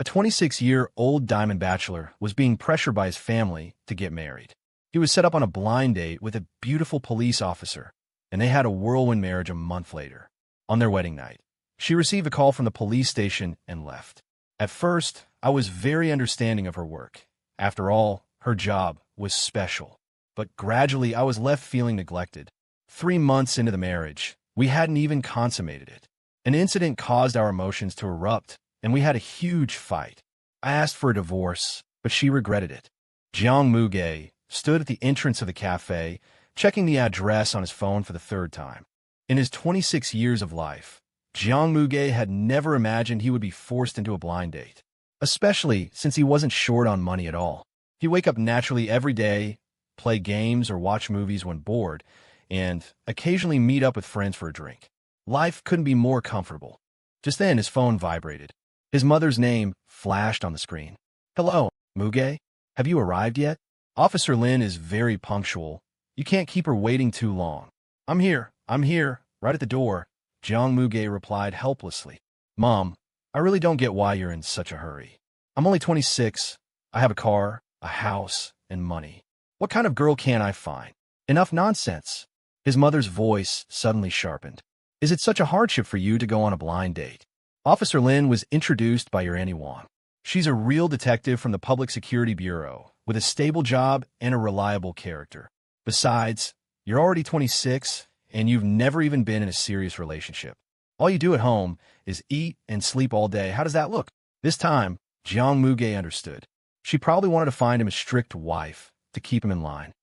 A 26-year-old diamond bachelor was being pressured by his family to get married. He was set up on a blind date with a beautiful police officer, and they had a whirlwind marriage a month later. On their wedding night, she received a call from the police station and left. At first, I was very understanding of her work. After all, her job was special. But gradually, I was left feeling neglected. 3 months into the marriage, we hadn't even consummated it. An incident caused our emotions to erupt, and we had a huge fight. I asked for a divorce, but she regretted it. Jiang Muge stood at the entrance of the cafe, checking the address on his phone for the third time. In his 26 years of life, Jiang Muge had never imagined he would be forced into a blind date, especially since he wasn't short on money at all. He'd wake up naturally every day, play games or watch movies when bored, and occasionally meet up with friends for a drink. Life couldn't be more comfortable. Just then, his phone vibrated. His mother's name flashed on the screen. "Hello, Muge? Have you arrived yet? Officer Lin is very punctual. You can't keep her waiting too long." I'm here, right at the door," Jiang Muge replied helplessly. "Mom, I really don't get why you're in such a hurry. I'm only 26. I have a car, a house, and money. What kind of girl can I find? Enough nonsense." His mother's voice suddenly sharpened. "Is it such a hardship for you to go on a blind date? Officer Lin was introduced by your Auntie Wang. She's a real detective from the Public Security Bureau, with a stable job and a reliable character. Besides, you're already 26, and you've never even been in a serious relationship. All you do at home is eat and sleep all day. How does that look?" This time, Jiang Muge understood. She probably wanted to find him a strict wife to keep him in line.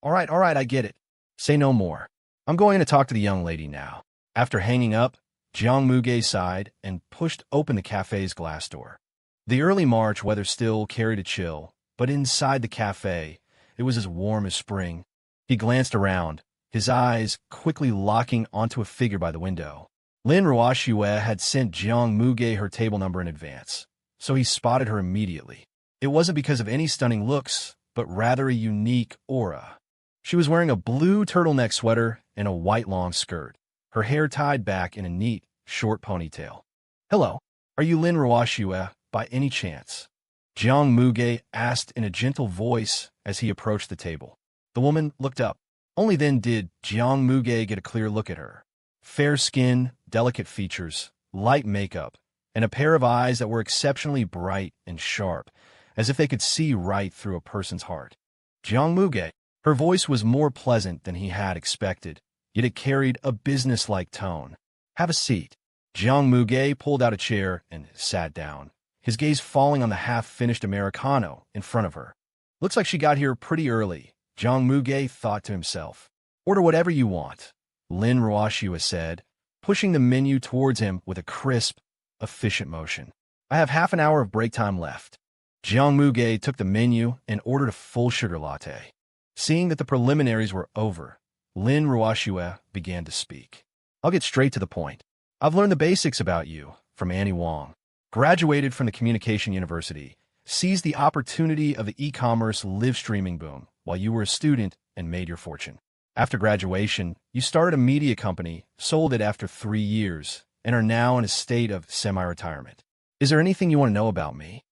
All right, I get it. Say no more. I'm going to talk to the young lady now." After hanging up, Jiang Muge sighed and pushed open the cafe's glass door. The early March weather still carried a chill, but inside the cafe, it was as warm as spring. He glanced around, his eyes quickly locking onto a figure by the window. Lin Ruoxue had sent Jiang Muge her table number in advance, so he spotted her immediately. It wasn't because of any stunning looks, but rather a unique aura. She was wearing a blue turtleneck sweater and a white long skirt, her hair tied back in a neat, short ponytail. "Hello, are you Lin Ruoxue by any chance?" Jiang Muge asked in a gentle voice as he approached the table. The woman looked up. Only then did Jiang Muge get a clear look at her. Fair skin, delicate features, light makeup, and a pair of eyes that were exceptionally bright and sharp, as if they could see right through a person's heart. Jiang Muge. Her voice was more pleasant than he had expected, yet it carried a business-like tone. "Have a seat." Jiang Muge pulled out a chair and sat down, his gaze falling on the half-finished Americano in front of her. "Looks like she got here pretty early," Jiang Muge thought to himself. "Order whatever you want," Lin Ruoxue said, pushing the menu towards him with a crisp, efficient motion. "I have half an hour of break time left." Jiang Muge took the menu and ordered a full sugar latte. Seeing that the preliminaries were over, Lin Ruoxue began to speak. "I'll get straight to the point. I've learned the basics about you from Auntie Wang. Graduated from the Communication University, seized the opportunity of the e-commerce live streaming boom while you were a student and made your fortune. After graduation, you started a media company, sold it after 3 years, and are now in a state of semi-retirement. Is there anything you want to know about me?"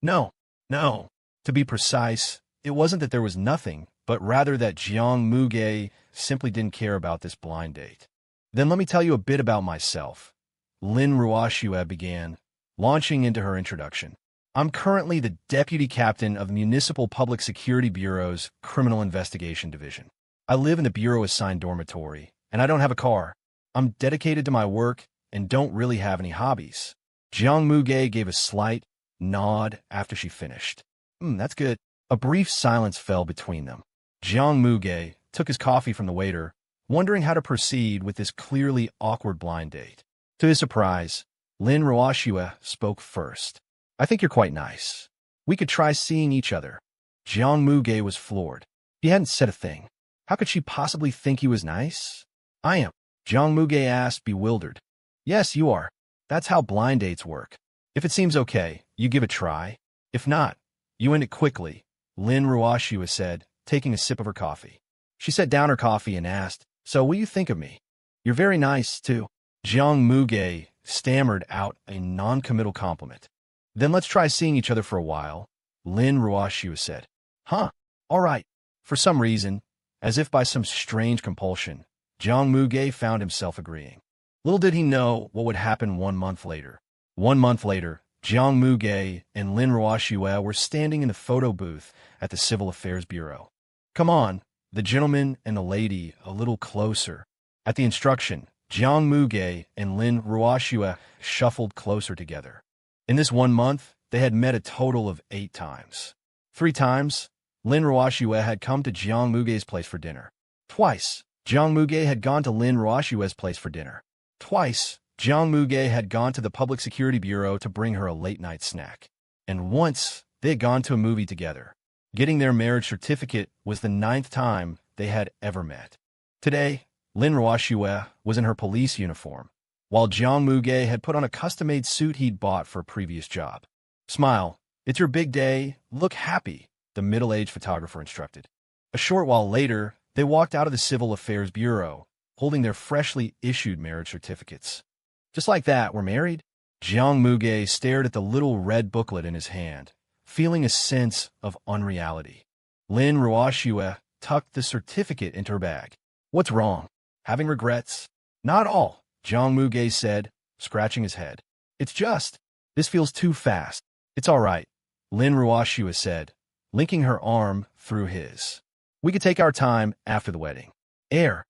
No. To be precise, it wasn't that there was nothing, but rather that Jiang Muge simply didn't care about this blind date. "Then let me tell you a bit about myself," Lin Ruoxue began, launching into her introduction. "I'm currently the Deputy Captain of the Municipal Public Security Bureau's Criminal Investigation Division. I live in the Bureau-assigned dormitory, and I don't have a car. I'm dedicated to my work and don't really have any hobbies." Jiang Muge gave a slight nod after she finished. That's good." A brief silence fell between them. Jiang Muge took his coffee from the waiter, wondering how to proceed with this clearly awkward blind date. To his surprise, Lin Ruoxue spoke first. "I think you're quite nice. We could try seeing each other." Jiang Muge was floored. He hadn't said a thing. How could she possibly think he was nice? "I am," Jiang Muge asked, bewildered. "Yes, you are. That's how blind dates work. If it seems okay, you give it a try. If not, you end it quickly," Lin Ruoxue said, taking a sip of her coffee. She set down her coffee and asked, "So what do you think of me?" "You're very nice, too." Jiang Muge stammered out a non-committal compliment. Then let's try seeing each other for a while, Lin Ruoxua said. Huh, all right. For some reason, as if by some strange compulsion, Jiang Muge found himself agreeing. Little did he know what would happen 1 month later. 1 month later, Jiang Muge and Lin Ruoxua were standing in the photo booth at the Civil Affairs Bureau. Come on, the gentleman and the lady, a little closer. At the instruction, Jiang Muge and Lin Ruoxua shuffled closer together. In this 1 month, they had met a total of 8 times. 3 times, Lin Ruoxua had come to Jiang Muge's place for dinner. Twice, Jiang Muge had gone to Lin Ruoxua's place for dinner. Twice, Jiang Muge had gone to the Public Security Bureau to bring her a late-night snack. And once, they had gone to a movie together. Getting their marriage certificate was the 9th time they had ever met. Today, Lin Ruoxua was in her police uniform, while Jiang Muge had put on a custom-made suit he'd bought for a previous job. Smile, it's your big day, look happy, the middle-aged photographer instructed. A short while later, they walked out of the Civil Affairs Bureau, holding their freshly issued marriage certificates. Just like that, we're married? Jiang Muge stared at the little red booklet in his hand, feeling a sense of unreality. Lin Ruoxua tucked the certificate into her bag. What's wrong? Having regrets? Not all, Jiang Muge said, scratching his head. It's just, this feels too fast. It's all right, Lin Ruoxua said, linking her arm through his. We could take our time after the wedding. Jiang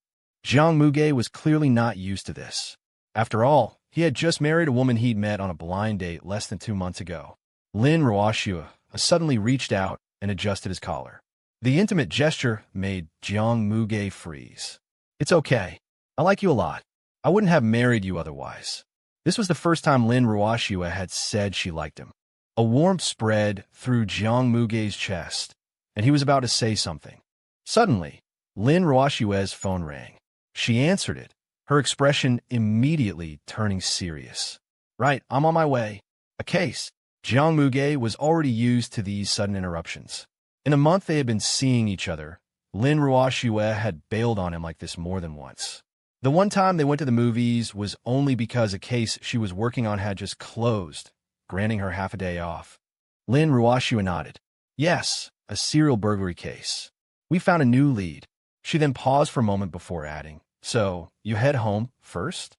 Muge was clearly not used to this. After all, he had just married a woman he'd met on a blind date less than 2 months ago. Lin Ruoxua suddenly reached out and adjusted his collar. The intimate gesture made Jiang Muge freeze. It's okay. I like you a lot. I wouldn't have married you otherwise. This was the first time Lin Ruoxua had said she liked him. A warmth spread through Jiang Muge's chest, and he was about to say something. Suddenly, Lin Ruoxua's phone rang. She answered it, her expression immediately turning serious. Right, I'm on my way. A case. Jiang Muge was already used to these sudden interruptions. In a month they had been seeing each other, Lin Ruoxua had bailed on him like this more than once. The one time they went to the movies was only because a case she was working on had just closed, granting her half a day off. Lin Ruoxua nodded. Yes, a serial burglary case. We found a new lead. She then paused for a moment before adding, so, you head home first?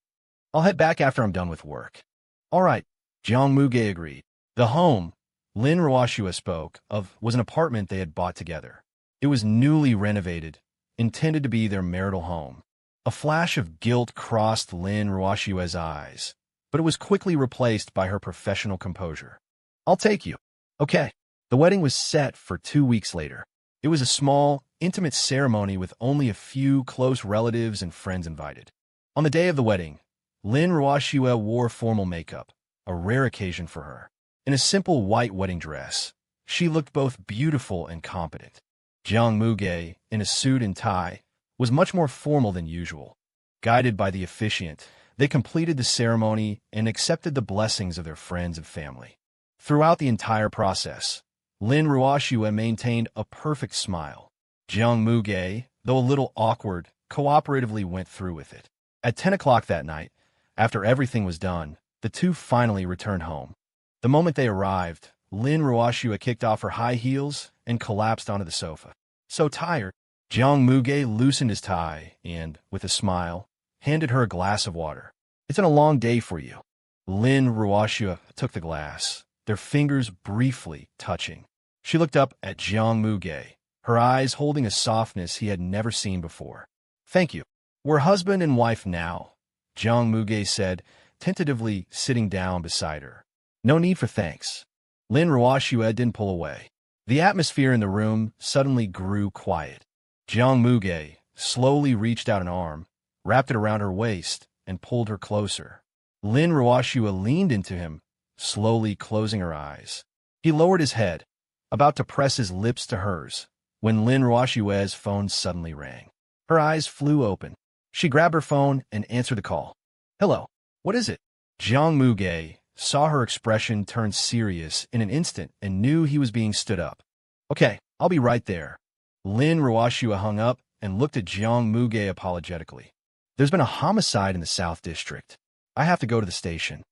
I'll head back after I'm done with work. All right, Jiang Muge agreed. The home, Lin Ruoxua spoke of, was an apartment they had bought together. It was newly renovated, intended to be their marital home. A flash of guilt crossed Lin Ruoxua's eyes, but it was quickly replaced by her professional composure. I'll take you. Okay. The wedding was set for 2 weeks later. It was a small, intimate ceremony with only a few close relatives and friends invited. On the day of the wedding, Lin Ruoxua wore formal makeup, a rare occasion for her. In a simple white wedding dress, she looked both beautiful and competent. Jiang Muge, in a suit and tie, was much more formal than usual. Guided by the officiant, they completed the ceremony and accepted the blessings of their friends and family. Throughout the entire process, Lin Ruoxua maintained a perfect smile. Jiang Muge, though a little awkward, cooperatively went through with it. At 10 o'clock that night, after everything was done, the two finally returned home. The moment they arrived, Lin Ruoxua kicked off her high heels and collapsed onto the sofa. So tired, Jiang Muge loosened his tie and, with a smile, handed her a glass of water. It's been a long day for you. Lin Ruoxua took the glass, their fingers briefly touching. She looked up at Jiang Muge, her eyes holding a softness he had never seen before. Thank you. We're husband and wife now, Jiang Muge said, tentatively sitting down beside her. No need for thanks. Lin Ruoxua didn't pull away. The atmosphere in the room suddenly grew quiet. Jiang Muge slowly reached out an arm, wrapped it around her waist, and pulled her closer. Lin Ruoxua leaned into him, slowly closing her eyes. He lowered his head, about to press his lips to hers, when Lin Ruoxua's phone suddenly rang. Her eyes flew open. She grabbed her phone and answered the call. Hello, what is it? Jiang Muge saw her expression turn serious in an instant and knew he was being stood up. Okay, I'll be right there. Lin Ruoxua hung up and looked at Jiang Muge apologetically. There's been a homicide in the South District. I have to go to the station.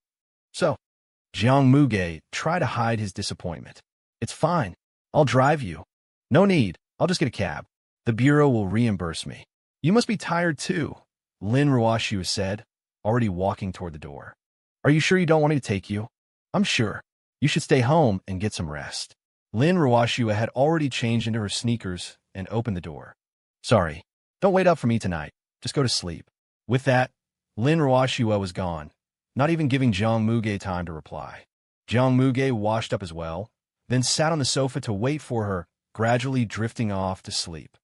So, Jiang Muge tried to hide his disappointment. It's fine. I'll drive you. No need. I'll just get a cab. The bureau will reimburse me. You must be tired too, Lin Ruoxiu said, already walking toward the door. Are you sure you don't want me to take you? I'm sure. You should stay home and get some rest. Lin Ruoxiu had already changed into her sneakers and opened the door. Sorry. Don't wait up for me tonight. Just go to sleep. With that, Lin Ruoxiu was gone, not even giving Jiang Muge time to reply. Jiang Muge washed up as well, then sat on the sofa to wait for her, gradually drifting off to sleep.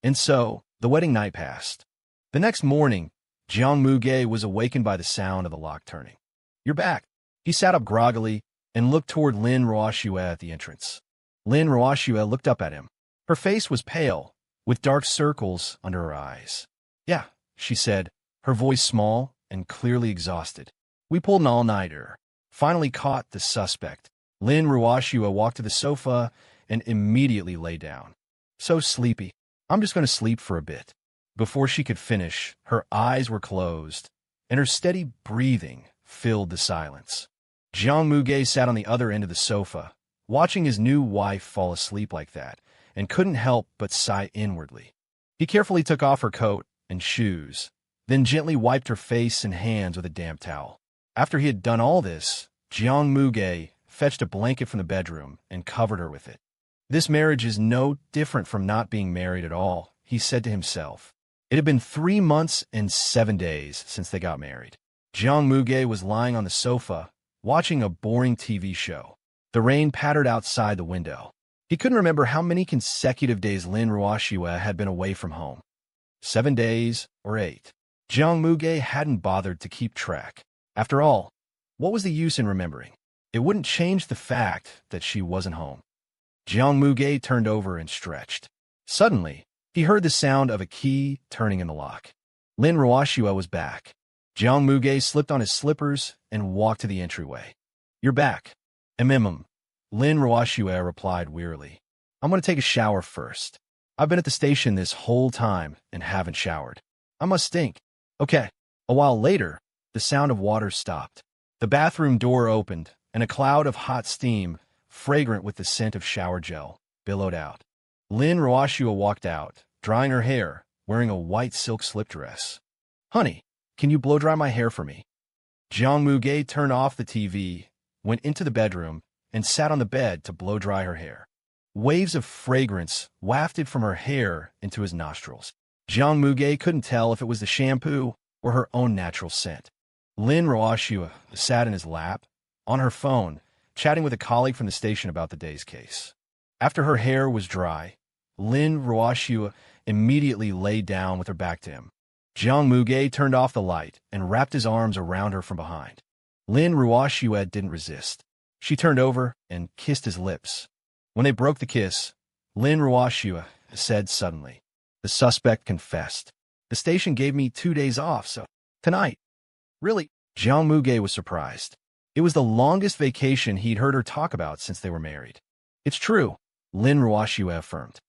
And so, the wedding night passed. The next morning, Jiang Muge was awakened by the sound of the lock turning. You're back. He sat up groggily and looked toward Lin Ruoxiu at the entrance. Lin Ruoxiu looked up at him. Her face was pale, with dark circles under her eyes. Yeah, she said, her voice small and clearly exhausted. We pulled an all-nighter. Finally caught the suspect. Lin Ruoxiu walked to the sofa and immediately lay down. So sleepy. I'm just going to sleep for a bit. Before she could finish, her eyes were closed, and her steady breathing filled the silence. Jiang Muge sat on the other end of the sofa, watching his new wife fall asleep like that, and couldn't help but sigh inwardly. He carefully took off her coat and shoes, then gently wiped her face and hands with a damp towel. After he had done all this, Jiang Muge fetched a blanket from the bedroom and covered her with it. This marriage is no different from not being married at all, he said to himself. It had been 3 months and 7 days since they got married. Jiang Muge was lying on the sofa, watching a boring TV show. The rain pattered outside the window. He couldn't remember how many consecutive days Lin Ruoxiu had been away from home. 7 days or 8. Jiang Muge hadn't bothered to keep track. After all, what was the use in remembering? It wouldn't change the fact that she wasn't home. Jiang Muge turned over and stretched. Suddenly, he heard the sound of a key turning in the lock. Lin Ruoxiu was back. Jiang Muge slipped on his slippers and walked to the entryway. You're back. Lin Ruoxiu replied wearily. I'm going to take a shower first. I've been at the station this whole time and haven't showered. I must stink. Okay. A while later, the sound of water stopped. The bathroom door opened, and a cloud of hot steam, fragrant with the scent of shower gel, billowed out. Lin Ruoxiu walked out, drying her hair, wearing a white silk slip dress. Honey, can you blow-dry my hair for me? Jiang Muge turned off the TV, went into the bedroom, and sat on the bed to blow-dry her hair. Waves of fragrance wafted from her hair into his nostrils. Jiang Muge couldn't tell if it was the shampoo or her own natural scent. Lin Ruoxiu sat in his lap, on her phone, chatting with a colleague from the station about the day's case. After her hair was dry, Lin Ruoxiu immediately lay down with her back to him. Jiang Muge turned off the light and wrapped his arms around her from behind. Lin Ruoxiu didn't resist. She turned over and kissed his lips. When they broke the kiss, Lin Ruoxiu said suddenly, the suspect confessed. The station gave me 2 days off, so tonight. Really? Jiang Muge was surprised. It was the longest vacation he'd heard her talk about since they were married. It's true, Lin Ruoxiu affirmed.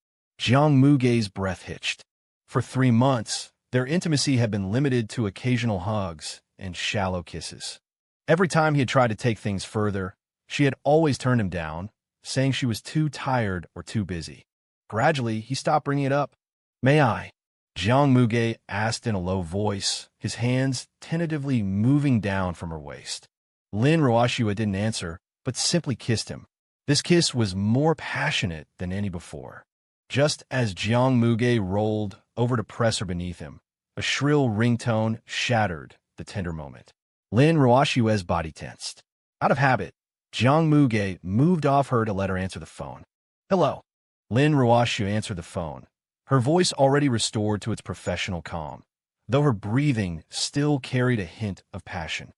Jiang Muge's breath hitched. For 3 months, their intimacy had been limited to occasional hugs and shallow kisses. Every time he had tried to take things further, she had always turned him down, saying she was too tired or too busy. Gradually, he stopped bringing it up. May I? Jiang Muge asked in a low voice, his hands tentatively moving down from her waist. Lin Ruoxiu didn't answer, but simply kissed him. This kiss was more passionate than any before. Just as Jiang Muge rolled over to press her beneath him, a shrill ringtone shattered the tender moment. Lin Ruoxiu's body tensed. Out of habit, Jiang Muge moved off her to let her answer the phone. Hello. Lin Ruoxiu answered the phone, her voice already restored to its professional calm, though her breathing still carried a hint of passion.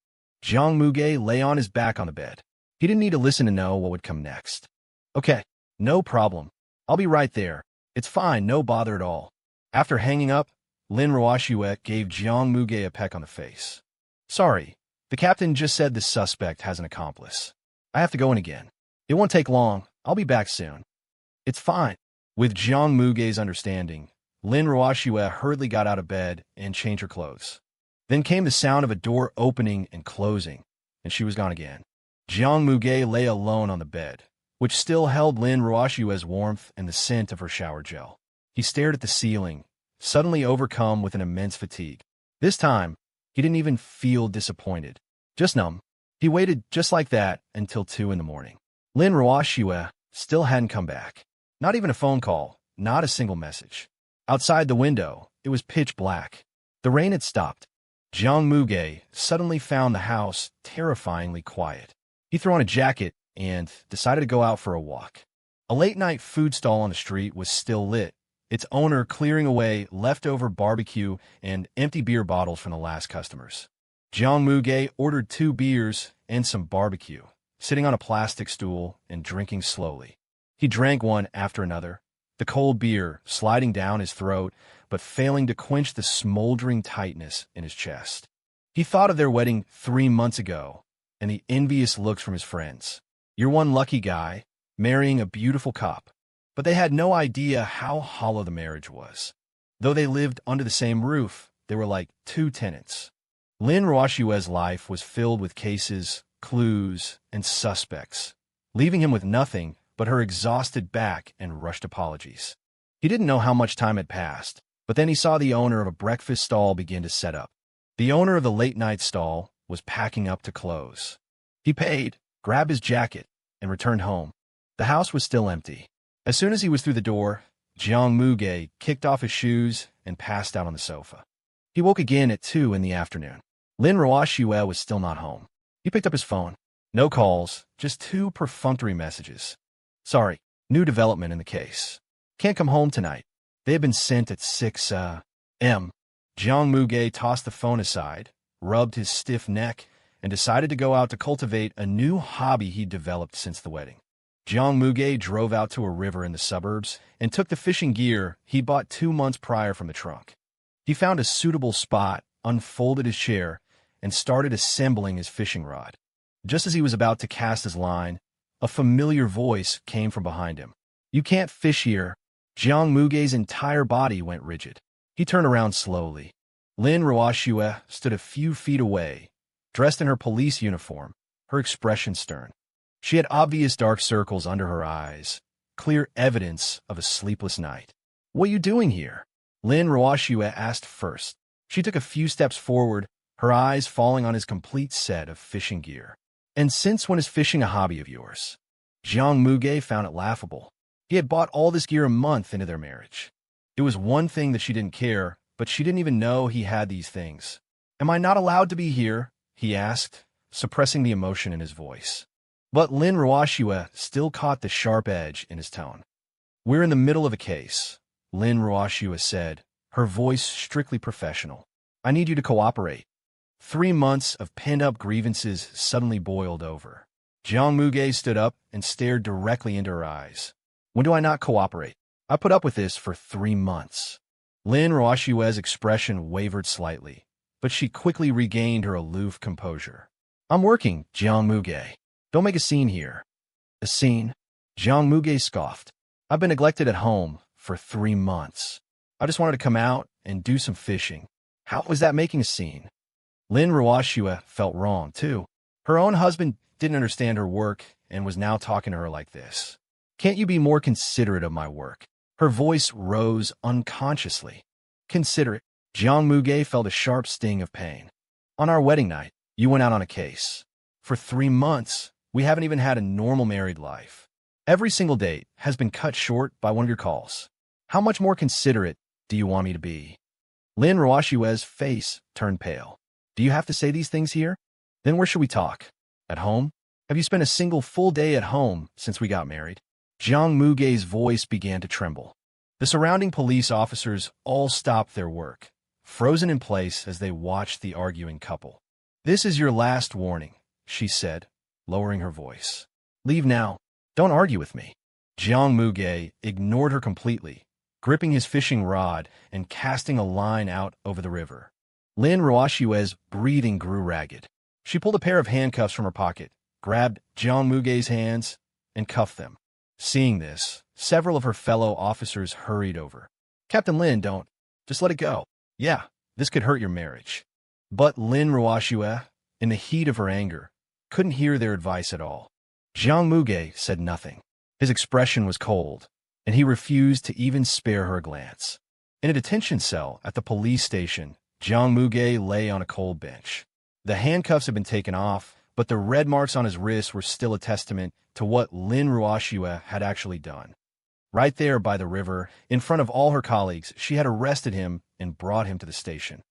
Jiang Muge lay on his back on the bed. He didn't need to listen to know what would come next. Okay, no problem. I'll be right there. It's fine, no bother at all. After hanging up, Lin Ruoxiu gave Jiang Muge a peck on the face. Sorry, the captain just said the suspect has an accomplice. I have to go in again. It won't take long. I'll be back soon. It's fine. With Jiang Muge's understanding, Lin Ruoxiu hurriedly got out of bed and changed her clothes. Then came the sound of a door opening and closing, and she was gone again. Jiang Muge lay alone on the bed, which still held Lin Ruoshua's warmth and the scent of her shower gel. He stared at the ceiling, suddenly overcome with an immense fatigue. This time, he didn't even feel disappointed, just numb. He waited just like that until 2 in the morning. Lin Ruoshua still hadn't come back. Not even a phone call, not a single message. Outside the window, it was pitch black. The rain had stopped. Jiang Muge suddenly found the house terrifyingly quiet. He threw on a jacket and decided to go out for a walk. A late-night food stall on the street was still lit, its owner clearing away leftover barbecue and empty beer bottles from the last customers. Jiang Muge ordered 2 beers and some barbecue, sitting on a plastic stool and drinking slowly. He drank one after another, the cold beer sliding down his throat but failing to quench the smoldering tightness in his chest. He thought of their wedding 3 months ago and the envious looks from his friends. You're one lucky guy, marrying a beautiful cop. But they had no idea how hollow the marriage was. Though they lived under the same roof, they were like 2 tenants. Lin Ruoshua's life was filled with cases, clues, and suspects, leaving him with nothing but her exhausted back and rushed apologies. He didn't know how much time had passed, but then he saw the owner of a breakfast stall begin to set up. The owner of the late-night stall was packing up to close. He paid, grabbed his jacket, and returned home. The house was still empty. As soon as he was through the door, Jiang Muge kicked off his shoes and passed out on the sofa. He woke again at 2 in the afternoon. Lin Ruoshua was still not home. He picked up his phone. No calls, just 2 perfunctory messages. Sorry, new development in the case. Can't come home tonight. They had been sent at 6 m. Jiang Muge tossed the phone aside, rubbed his stiff neck, and decided to go out to cultivate a new hobby he'd developed since the wedding. Jiang Muge drove out to a river in the suburbs and took the fishing gear he bought 2 months prior from the trunk. He found a suitable spot, unfolded his chair, and started assembling his fishing rod. Just as he was about to cast his line, a familiar voice came from behind him. You can't fish here. Jiang Muge's entire body went rigid. He turned around slowly. Lin Ruoshua stood a few feet away, dressed in her police uniform, her expression stern. She had obvious dark circles under her eyes, clear evidence of a sleepless night. What are you doing here? Lin Ruoshua asked first. She took a few steps forward, her eyes falling on his complete set of fishing gear. And since when is fishing a hobby of yours? Jiang Muge found it laughable. He had bought all this gear a month into their marriage. It was one thing that she didn't care, but she didn't even know he had these things. Am I not allowed to be here? He asked, suppressing the emotion in his voice. But Lin Ruoshua still caught the sharp edge in his tone. We're in the middle of a case, Lin Ruoshua said, her voice strictly professional. I need you to cooperate. 3 months of pent-up grievances suddenly boiled over. Jiang Muge stood up and stared directly into her eyes. When do I not cooperate? I put up with this for 3 months. Lin Ruoshua's expression wavered slightly, but she quickly regained her aloof composure. I'm working, Jiang Muge. Don't make a scene here. A scene? Jiang Muge scoffed. I've been neglected at home for 3 months. I just wanted to come out and do some fishing. How was that making a scene? Lin Ruoshua felt wrong, too. Her own husband didn't understand her work and was now talking to her like this. Can't you be more considerate of my work? Her voice rose unconsciously. Considerate. Jiang Muge felt a sharp sting of pain. On our wedding night, you went out on a case. For 3 months, we haven't even had a normal married life. Every single date has been cut short by one of your calls. How much more considerate do you want me to be? Lin Ruoshua's face turned pale. Do you have to say these things here? Then where should we talk? At home? Have you spent a single full day at home since we got married? Jiang Muge's voice began to tremble. The surrounding police officers all stopped their work, frozen in place as they watched the arguing couple. This is your last warning, she said, lowering her voice. Leave now. Don't argue with me. Jiang Muge ignored her completely, gripping his fishing rod and casting a line out over the river. Lin Ruoshua's breathing grew ragged. She pulled a pair of handcuffs from her pocket, grabbed Jiang Muge's hands, and cuffed them. Seeing this, several of her fellow officers hurried over. Captain Lin, don't. Just let it go. Yeah, this could hurt your marriage. But Lin Ruoshua, in the heat of her anger, couldn't hear their advice at all. Jiang Muge said nothing. His expression was cold, and he refused to even spare her a glance. In a detention cell at the police station, Jiang Muge lay on a cold bench. The handcuffs had been taken off, but the red marks on his wrists were still a testament to what Lin Ruoxue had actually done. Right there by the river, in front of all her colleagues, she had arrested him and brought him to the station.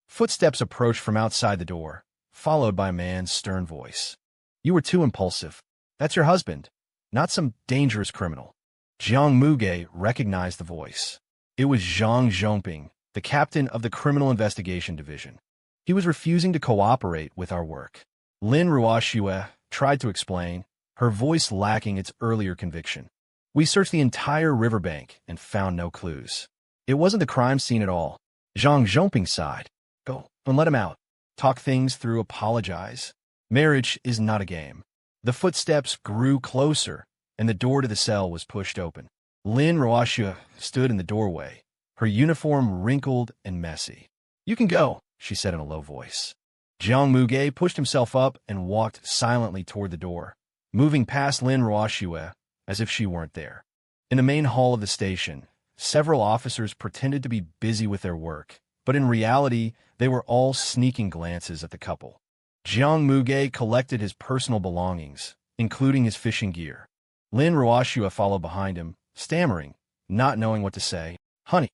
Footsteps approached from outside the door, followed by a man's stern voice. "You were too impulsive. That's your husband, not some dangerous criminal." Jiang Muge recognized the voice. It was Zhang Zhongping, the captain of the Criminal Investigation Division. He was refusing to cooperate with our work. Lin Ruoxue tried to explain, her voice lacking its earlier conviction. "We searched the entire riverbank and found no clues. It wasn't the crime scene at all." Zhang Zhongping sighed. "Go and let him out. Talk things through, apologize. Marriage is not a game." The footsteps grew closer, and the door to the cell was pushed open. Lin Ruoxue stood in the doorway, her uniform wrinkled and messy. "You can go," she said in a low voice. Jiang Muge pushed himself up and walked silently toward the door, moving past Lin Ruoxue as if she weren't there. In the main hall of the station, several officers pretended to be busy with their work, but in reality, they were all sneaking glances at the couple. Jiang Muge collected his personal belongings, including his fishing gear. Lin Ruoxue followed behind him, stammering, not knowing what to say. "Honey,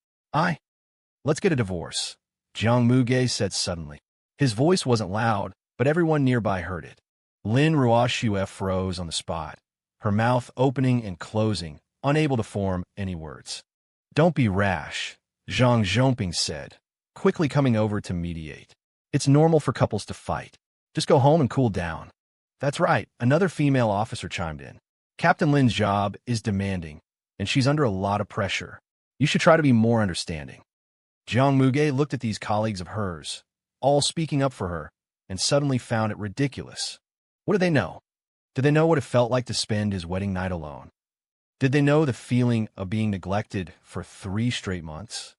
let's get a divorce," Jiang Muge said suddenly. His voice wasn't loud, but everyone nearby heard it. Lin Ruoxue froze on the spot, her mouth opening and closing, unable to form any words. "Don't be rash," Zhang Zhongping said, quickly coming over to mediate. "It's normal for couples to fight. Just go home and cool down." "That's right," another female officer chimed in. "Captain Lin's job is demanding, and she's under a lot of pressure. You should try to be more understanding." Jiang Muge looked at these colleagues of hers, all speaking up for her, and suddenly found it ridiculous. What did they know? Did they know what it felt like to spend his wedding night alone? Did they know the feeling of being neglected for 3 straight months?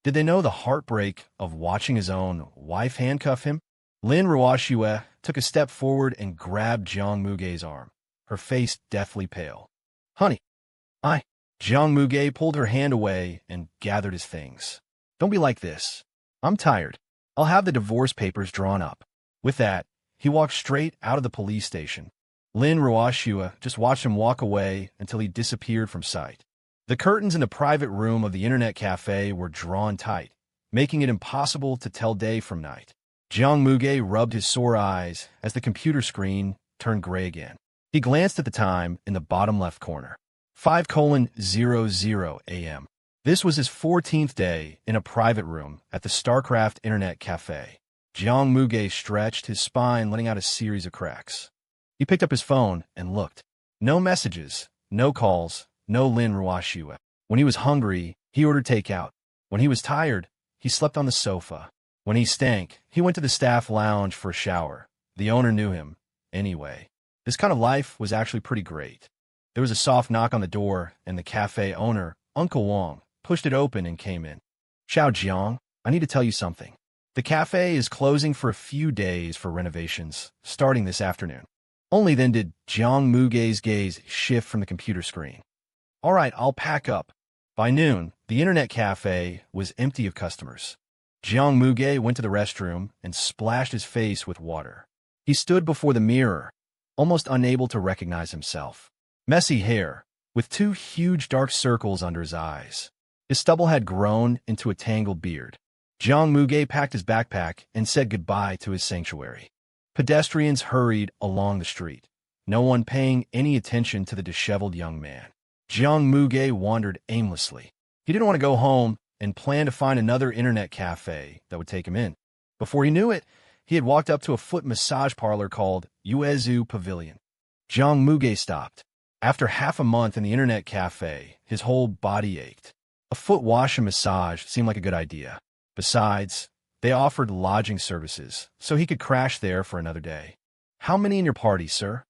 Did they know the heartbreak of watching his own wife handcuff him? Lin Ruoxue took a step forward and grabbed Jiang Muge's arm, her face deathly pale. "Honey, Jiang Muge pulled her hand away and gathered his things. "Don't be like this. I'm tired. I'll have the divorce papers drawn up." With that, he walked straight out of the police station. Lin Ruoxue just watched him walk away until he disappeared from sight. The curtains in the private room of the internet cafe were drawn tight, making it impossible to tell day from night. Jiang Muge rubbed his sore eyes as the computer screen turned gray again. He glanced at the time in the bottom left corner. 5:00 a.m. This was his 14th day in a private room at the StarCraft Internet Cafe. Jiang Muge stretched, his spine letting out a series of cracks. He picked up his phone and looked. No messages, no calls, no Lin Ruoxue. When he was hungry, he ordered takeout. When he was tired, he slept on the sofa. When he stank, he went to the staff lounge for a shower. The owner knew him, anyway. This kind of life was actually pretty great. There was a soft knock on the door, and the cafe owner, Uncle Wong, pushed it open and came in. "Xiao Jiang, I need to tell you something. The cafe is closing for a few days for renovations, starting this afternoon." Only then did Jiang Muge's gaze shift from the computer screen. "All right, I'll pack up." By noon, the internet cafe was empty of customers. Jiang Muge went to the restroom and splashed his face with water. He stood before the mirror, almost unable to recognize himself. Messy hair, with 2 huge dark circles under his eyes. His stubble had grown into a tangled beard. Jiang Muge packed his backpack and said goodbye to his sanctuary. Pedestrians hurried along the street, no one paying any attention to the disheveled young man. Jiang Muge wandered aimlessly. He didn't want to go home and planned to find another internet cafe that would take him in. Before he knew it, he had walked up to a foot massage parlor called Uezu Pavilion. Jiang Muge stopped. After half a month in the internet cafe, his whole body ached. A foot wash and massage seemed like a good idea. Besides, they offered lodging services, so he could crash there for another day. "How many in your party, sir?"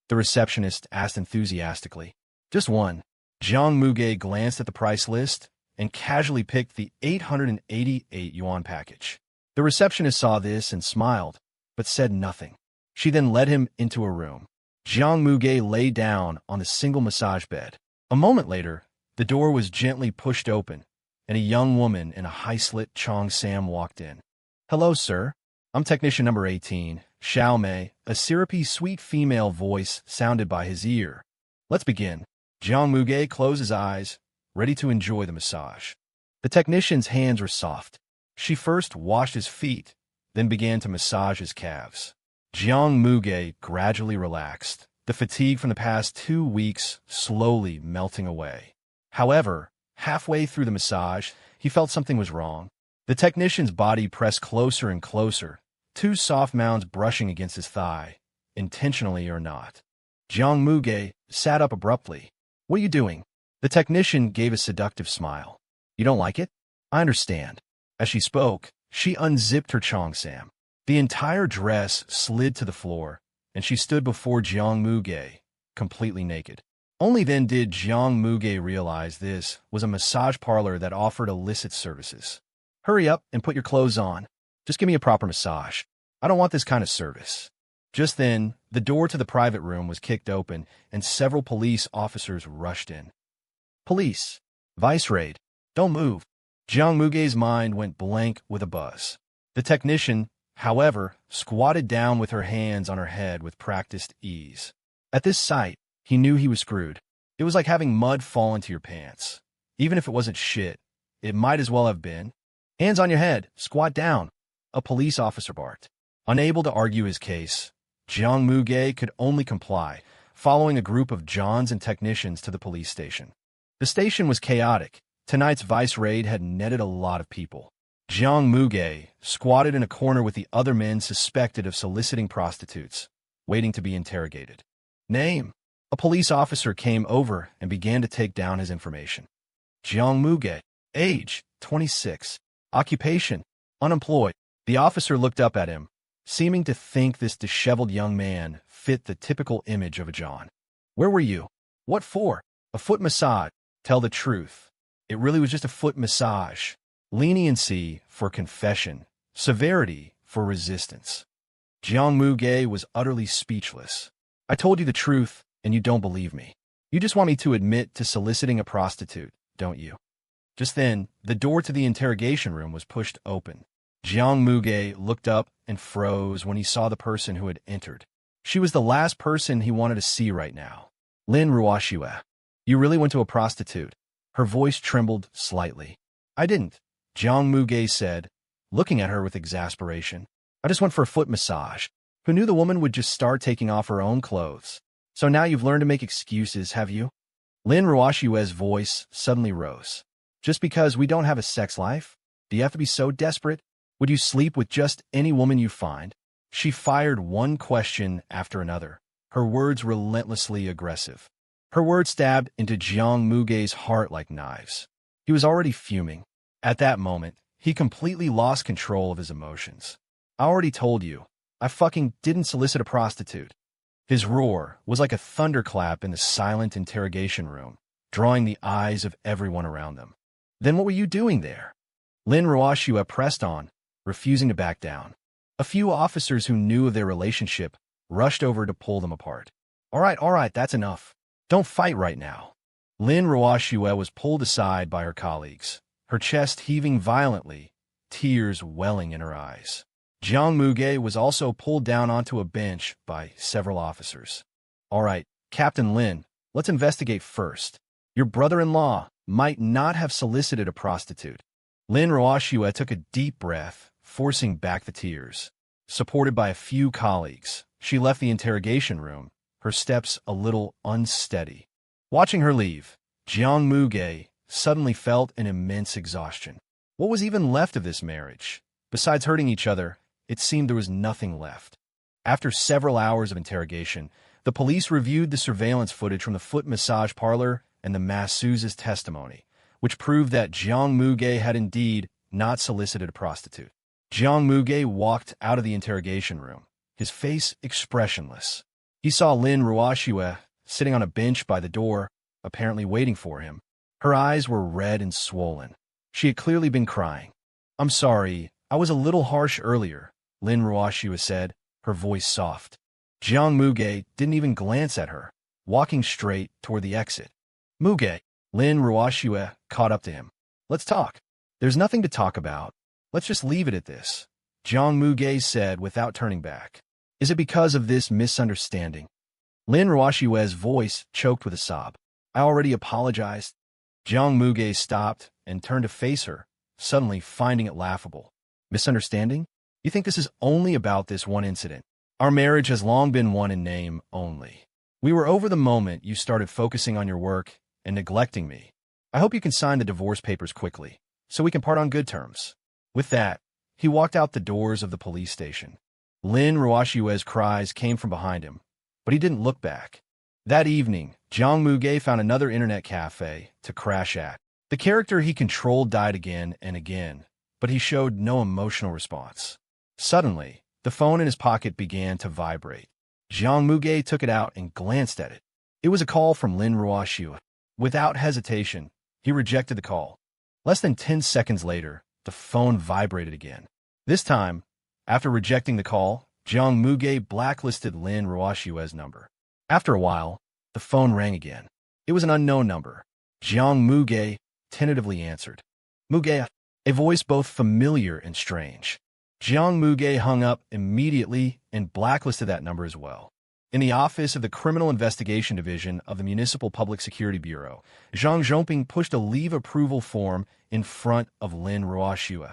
the receptionist asked enthusiastically. "Just one." Jiang Muge glanced at the price list and casually picked the 888 yuan package. The receptionist saw this and smiled, but said nothing. She then led him into a room. Jiang Muge lay down on a single massage bed. A moment later, the door was gently pushed open, and a young woman in a high-slit cheongsam walked in. "Hello, sir. I'm technician number 18, Xiao Mei." A syrupy, sweet female voice sounded by his ear. "Let's begin." Jiang Muge closed his eyes, ready to enjoy the massage. The technician's hands were soft. She first washed his feet, then began to massage his calves. Jiang Muge gradually relaxed, the fatigue from the past 2 weeks slowly melting away. However, halfway through the massage, he felt something was wrong. The technician's body pressed closer and closer, 2 soft mounds brushing against his thigh, intentionally or not. Jiang Muge sat up abruptly. "What are you doing?" The technician gave a seductive smile. "You don't like it? I understand." As she spoke, she unzipped her cheongsam. The entire dress slid to the floor, and she stood before Jiang Muge, completely naked. Only then did Jiang Muge realize this was a massage parlor that offered illicit services. "Hurry up and put your clothes on. Just give me a proper massage. I don't want this kind of service." Just then, the door to the private room was kicked open, and several police officers rushed in. "Police! Vice raid! Don't move!" Jiang Muge's mind went blank with a buzz. The technician, however, squatted down with her hands on her head with practiced ease. At this sight, he knew he was screwed. It was like having mud fall into your pants. Even if it wasn't shit, it might as well have been. "Hands on your head, squat down," a police officer barked. Unable to argue his case, Jiang Muge could only comply, following a group of Johns and technicians to the police station. The station was chaotic. Tonight's vice raid had netted a lot of people. Jiang Muge squatted in a corner with the other men suspected of soliciting prostitutes, waiting to be interrogated. "Name?" A police officer came over and began to take down his information. "Jiang Muge. Age, 26. Occupation, unemployed." The officer looked up at him, seeming to think this disheveled young man fit the typical image of a John. "Where were you? What for?" "A foot massage." "Tell the truth. It really was just a foot massage." Leniency for confession, severity for resistance. Jiang Muge was utterly speechless. "I told you the truth, and you don't believe me. You just want me to admit to soliciting a prostitute, don't you?" Just then, the door to the interrogation room was pushed open. Jiang Muge looked up and froze when he saw the person who had entered. She was the last person he wanted to see right now. Lin Ruoxue. "You really went to a prostitute?" Her voice trembled slightly. "I didn't," Jiang Muge said, looking at her with exasperation. "I just went for a foot massage. Who knew the woman would just start taking off her own clothes? So now you've learned to make excuses, have you?" Lin Ruoxue's voice suddenly rose. "Just because we don't have a sex life? Do you have to be so desperate? Would you sleep with just any woman you find?" She fired one question after another, her words relentlessly aggressive. Her words stabbed into Jiang Muge's heart like knives. He was already fuming. At that moment, he completely lost control of his emotions. "I already told you, I fucking didn't solicit a prostitute." His roar was like a thunderclap in the silent interrogation room, drawing the eyes of everyone around them. "Then what were you doing there?" Lin Ruoxue pressed on, refusing to back down. A few officers who knew of their relationship rushed over to pull them apart. All right, that's enough. Don't fight right now." Lin Ruoxue was pulled aside by her colleagues, her chest heaving violently, tears welling in her eyes. Jiang Muge was also pulled down onto a bench by several officers. "All right, Captain Lin, let's investigate first. Your brother-in-law might not have solicited a prostitute." Lin Ruoxue took a deep breath, forcing back the tears. Supported by a few colleagues, she left the interrogation room, her steps a little unsteady. Watching her leave, Jiang Muge suddenly felt an immense exhaustion. What was even left of this marriage? Besides hurting each other, it seemed there was nothing left. After several hours of interrogation, the police reviewed the surveillance footage from the foot massage parlor and the masseuse's testimony, which proved that Jiang Muge had indeed not solicited a prostitute. Jiang Muge walked out of the interrogation room, his face expressionless. He saw Lin Ruoxue sitting on a bench by the door, apparently waiting for him. Her eyes were red and swollen. She had clearly been crying. "I'm sorry, I was a little harsh earlier," Lin Ruoxue said, her voice soft. Jiang Muge didn't even glance at her, walking straight toward the exit. Muge, Lin Ruoxue caught up to him. Let's talk. There's nothing to talk about. Let's just leave it at this, Jiang Muge said without turning back. Is it because of this misunderstanding? Lin Ruoxue's voice choked with a sob. I already apologized. Jiang Muge stopped and turned to face her, suddenly finding it laughable. Misunderstanding? You think this is only about this one incident? Our marriage has long been one in name only. We were over the moment you started focusing on your work and neglecting me. I hope you can sign the divorce papers quickly, so we can part on good terms. With that, he walked out the doors of the police station. Lin Ruoxue's cries came from behind him, but he didn't look back. That evening, Jiang Muge found another internet cafe to crash at. The character he controlled died again and again, but he showed no emotional response. Suddenly, the phone in his pocket began to vibrate. Jiang Muge took it out and glanced at it. It was a call from Lin Ruoxue. Without hesitation, he rejected the call. Less than 10 seconds later, the phone vibrated again. This time, after rejecting the call, Jiang Muge blacklisted Lin Ruoxue's number. After a while, the phone rang again. It was an unknown number. Jiang Muge tentatively answered. Muge, a voice both familiar and strange. Jiang Muge hung up immediately and blacklisted that number as well. In the office of the Criminal Investigation Division of the Municipal Public Security Bureau, Zhang Zhongping pushed a leave approval form in front of Lin Ruoxue.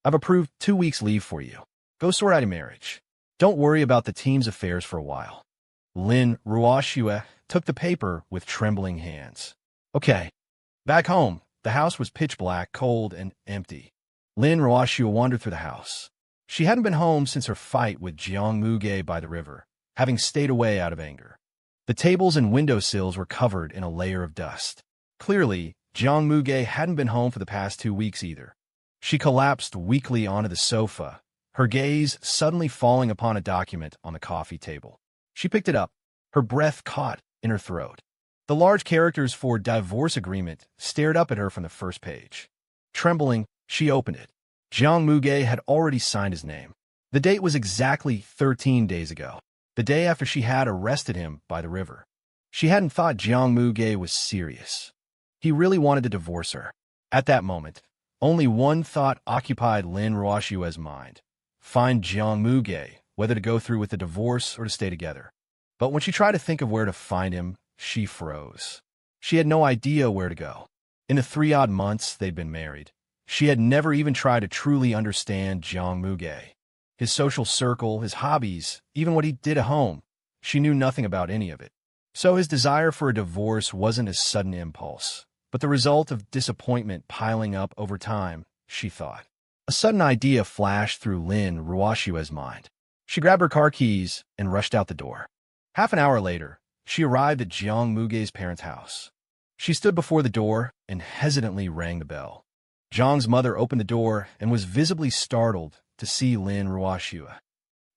I've approved 2 weeks leave for you. Go sort out your marriage. Don't worry about the team's affairs for a while. Lin Ruoxue took the paper with trembling hands. Okay. Back home, the house was pitch black, cold, and empty. Lin Ruoxue wandered through the house. She hadn't been home since her fight with Jiang Muge by the river, having stayed away out of anger. The tables and windowsills were covered in a layer of dust. Clearly, Jiang Muge hadn't been home for the past 2 weeks either. She collapsed weakly onto the sofa, her gaze suddenly falling upon a document on the coffee table. She picked it up, her breath caught in her throat. The large characters for divorce agreement stared up at her from the first page. Trembling, she opened it. Jiang Muge had already signed his name. The date was exactly 13 days ago, the day after she had arrested him by the river. She hadn't thought Jiang Muge was serious. He really wanted to divorce her. At that moment, only one thought occupied Lin Ruoxue's mind. Find Jiang Muge, whether to go through with the divorce or to stay together. But when she tried to think of where to find him, she froze. She had no idea where to go. In the 3-odd months they'd been married, she had never even tried to truly understand Jiang Muge. His social circle, his hobbies, even what he did at home. She knew nothing about any of it. So his desire for a divorce wasn't a sudden impulse, but the result of disappointment piling up over time, she thought. A sudden idea flashed through Lin Ruoxue's mind. She grabbed her car keys and rushed out the door. Half an hour later, she arrived at Jiang Muge's parents' house. She stood before the door and hesitantly rang the bell. Jiang's mother opened the door and was visibly startled to see Lin Ruoxue.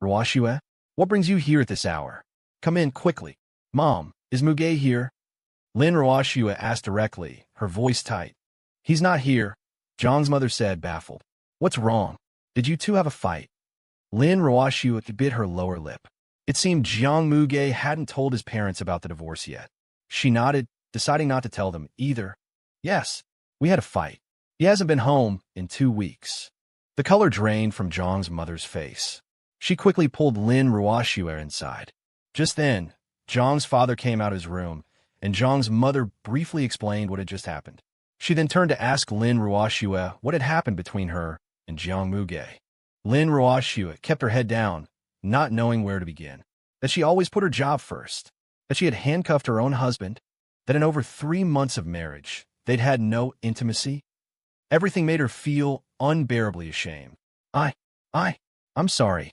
Ruoxue, what brings you here at this hour? Come in quickly. Mom, is Muge here? Lin Ruoxue asked directly, her voice tight. He's not here, Jiang's mother said, baffled. What's wrong? Did you two have a fight? Lin Ruoxue bit her lower lip. It seemed Jiang Muge hadn't told his parents about the divorce yet. She nodded, deciding not to tell them either. Yes, we had a fight. He hasn't been home in 2 weeks. The color drained from Jiang's mother's face. She quickly pulled Lin Ruoxue inside. Just then, Jiang's father came out of his room, and Jiang's mother briefly explained what had just happened. She then turned to ask Lin Ruoxue what had happened between her and Jiang Muge. Lin Ruoxue kept her head down, not knowing where to begin. That she always put her job first. That she had handcuffed her own husband. That in over 3 months of marriage, they'd had no intimacy. Everything made her feel unbearably ashamed. I'm sorry.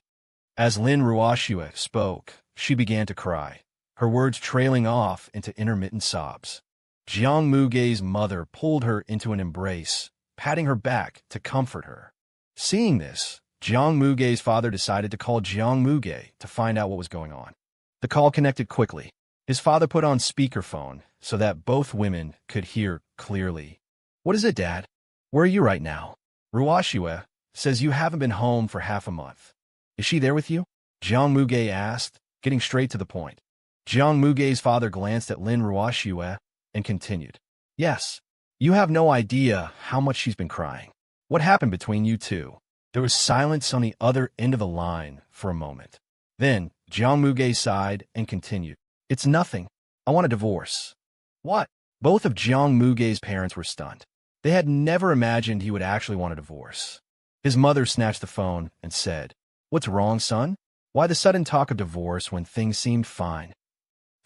As Lin Ruoxue spoke, she began to cry, her words trailing off into intermittent sobs. Jiang Muge's mother pulled her into an embrace, patting her back to comfort her. Seeing this, Jiang Muge's father decided to call Jiang Muge to find out what was going on. The call connected quickly. His father put on speakerphone so that both women could hear clearly. What is it, Dad? Where are you right now? Ruoxue says you haven't been home for half a month. Is she there with you? Jiang Muge asked, getting straight to the point. Jiang Mugei's father glanced at Lin Ruoxue and continued. Yes, you have no idea how much she's been crying. What happened between you two? There was silence on the other end of the line for a moment. Then, Jiang Mugei sighed and continued. It's nothing. I want a divorce. What? Both of Jiang Mugei's parents were stunned. They had never imagined he would actually want a divorce. His mother snatched the phone and said, What's wrong, son? Why the sudden talk of divorce when things seemed fine?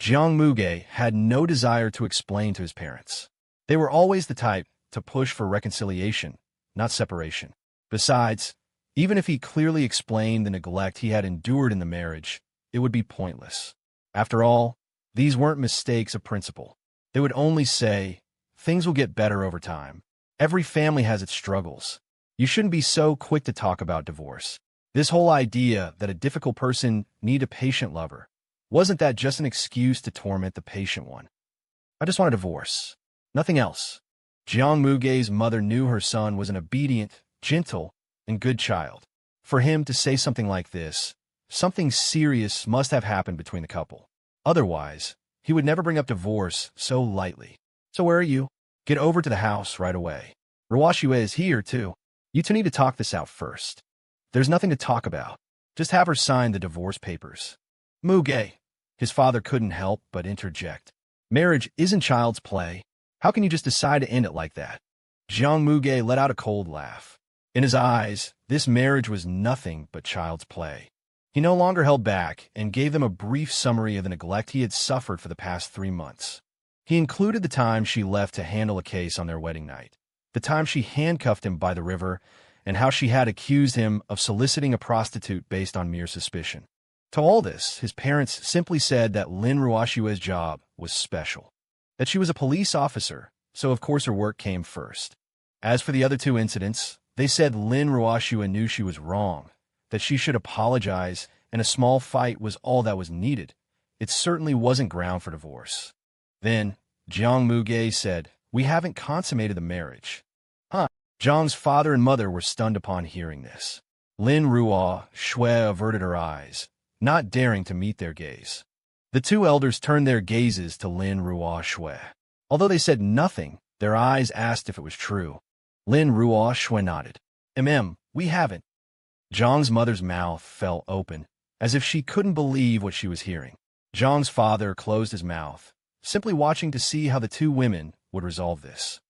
Jiang Mugei had no desire to explain to his parents. They were always the type to push for reconciliation, not separation. Besides, even if he clearly explained the neglect he had endured in the marriage, it would be pointless. After all, these weren't mistakes of principle. They would only say, things will get better over time. Every family has its struggles. You shouldn't be so quick to talk about divorce. This whole idea that a difficult person need a patient lover, wasn't that just an excuse to torment the patient one? I just want a divorce. Nothing else. Jiang Mugei's mother knew her son was an obedient, gentle, and good child. For him to say something like this, something serious must have happened between the couple. Otherwise, he would never bring up divorce so lightly. So where are you? Get over to the house right away. Ruoxue is here, too. You two need to talk this out first. There's nothing to talk about. Just have her sign the divorce papers. Mugei. His father couldn't help but interject. Marriage isn't child's play. How can you just decide to end it like that? Jiang Mugei let out a cold laugh. In his eyes, this marriage was nothing but child's play. He no longer held back and gave them a brief summary of the neglect he had suffered for the past 3 months. He included the time she left to handle a case on their wedding night, the time she handcuffed him by the river, and how she had accused him of soliciting a prostitute based on mere suspicion. To all this, his parents simply said that Lin Ruoxue's job was special, that she was a police officer, so of course her work came first. As for the other 2 incidents, they said Lin Ruoxue knew she was wrong, that she should apologize, and a small fight was all that was needed. It certainly wasn't ground for divorce. Then, Jiang Mugei said, We haven't consummated the marriage. Huh? Jiang's father and mother were stunned upon hearing this. Lin Ruoxue averted her eyes, not daring to meet their gaze. The 2 elders turned their gazes to Lin Ruoxue. Although they said nothing, their eyes asked if it was true. Lin Ruoxue nodded. We haven't. Jiang's mother's mouth fell open, as if she couldn't believe what she was hearing. Jiang's father closed his mouth, simply watching to see how the 2 women would resolve this.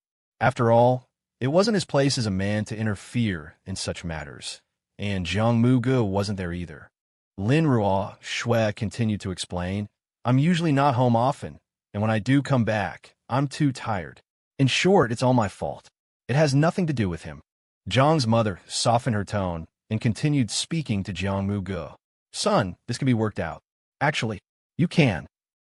After all, it wasn't his place as a man to interfere in such matters, and Jiang Mugei wasn't there either. Lin Ruoxue continued to explain, I'm usually not home often, and when I do come back, I'm too tired. In short, it's all my fault. It has nothing to do with him. Jiang's mother softened her tone and continued speaking to Jiang Mugei. Son, this can be worked out. Actually, you can.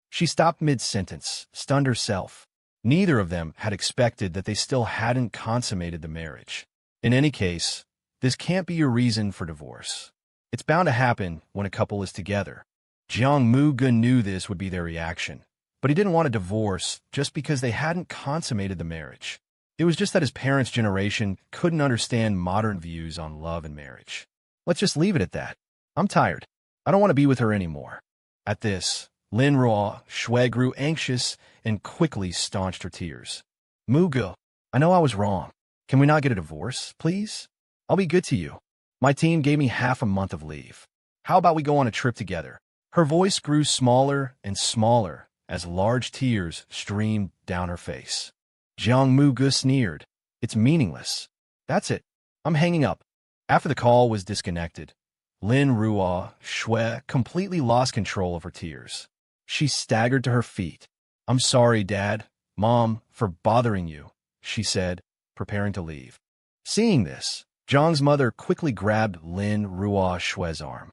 She stopped mid-sentence, stunned herself. Neither of them had expected that they still hadn't consummated the marriage. In any case, this can't be your reason for divorce. It's bound to happen when a couple is together. Jiang Mugei knew this would be their reaction, but he didn't want a divorce just because they hadn't consummated the marriage. It was just that his parents' generation couldn't understand modern views on love and marriage. Let's just leave it at that. I'm tired. I don't want to be with her anymore. At this, Lin Ruoxue grew anxious and quickly staunched her tears. Mugei, I know I was wrong. Can we not get a divorce, please? I'll be good to you. My team gave me half a month of leave. How about we go on a trip together? Her voice grew smaller and smaller as large tears streamed down her face. Jiang Mugei sneered. It's meaningless. That's it. I'm hanging up. After the call was disconnected, Lin Ruoxue completely lost control of her tears. She staggered to her feet. I'm sorry, Dad, Mom, for bothering you, she said, preparing to leave. Seeing this, Jiang's mother quickly grabbed Lin Ruoxue's arm.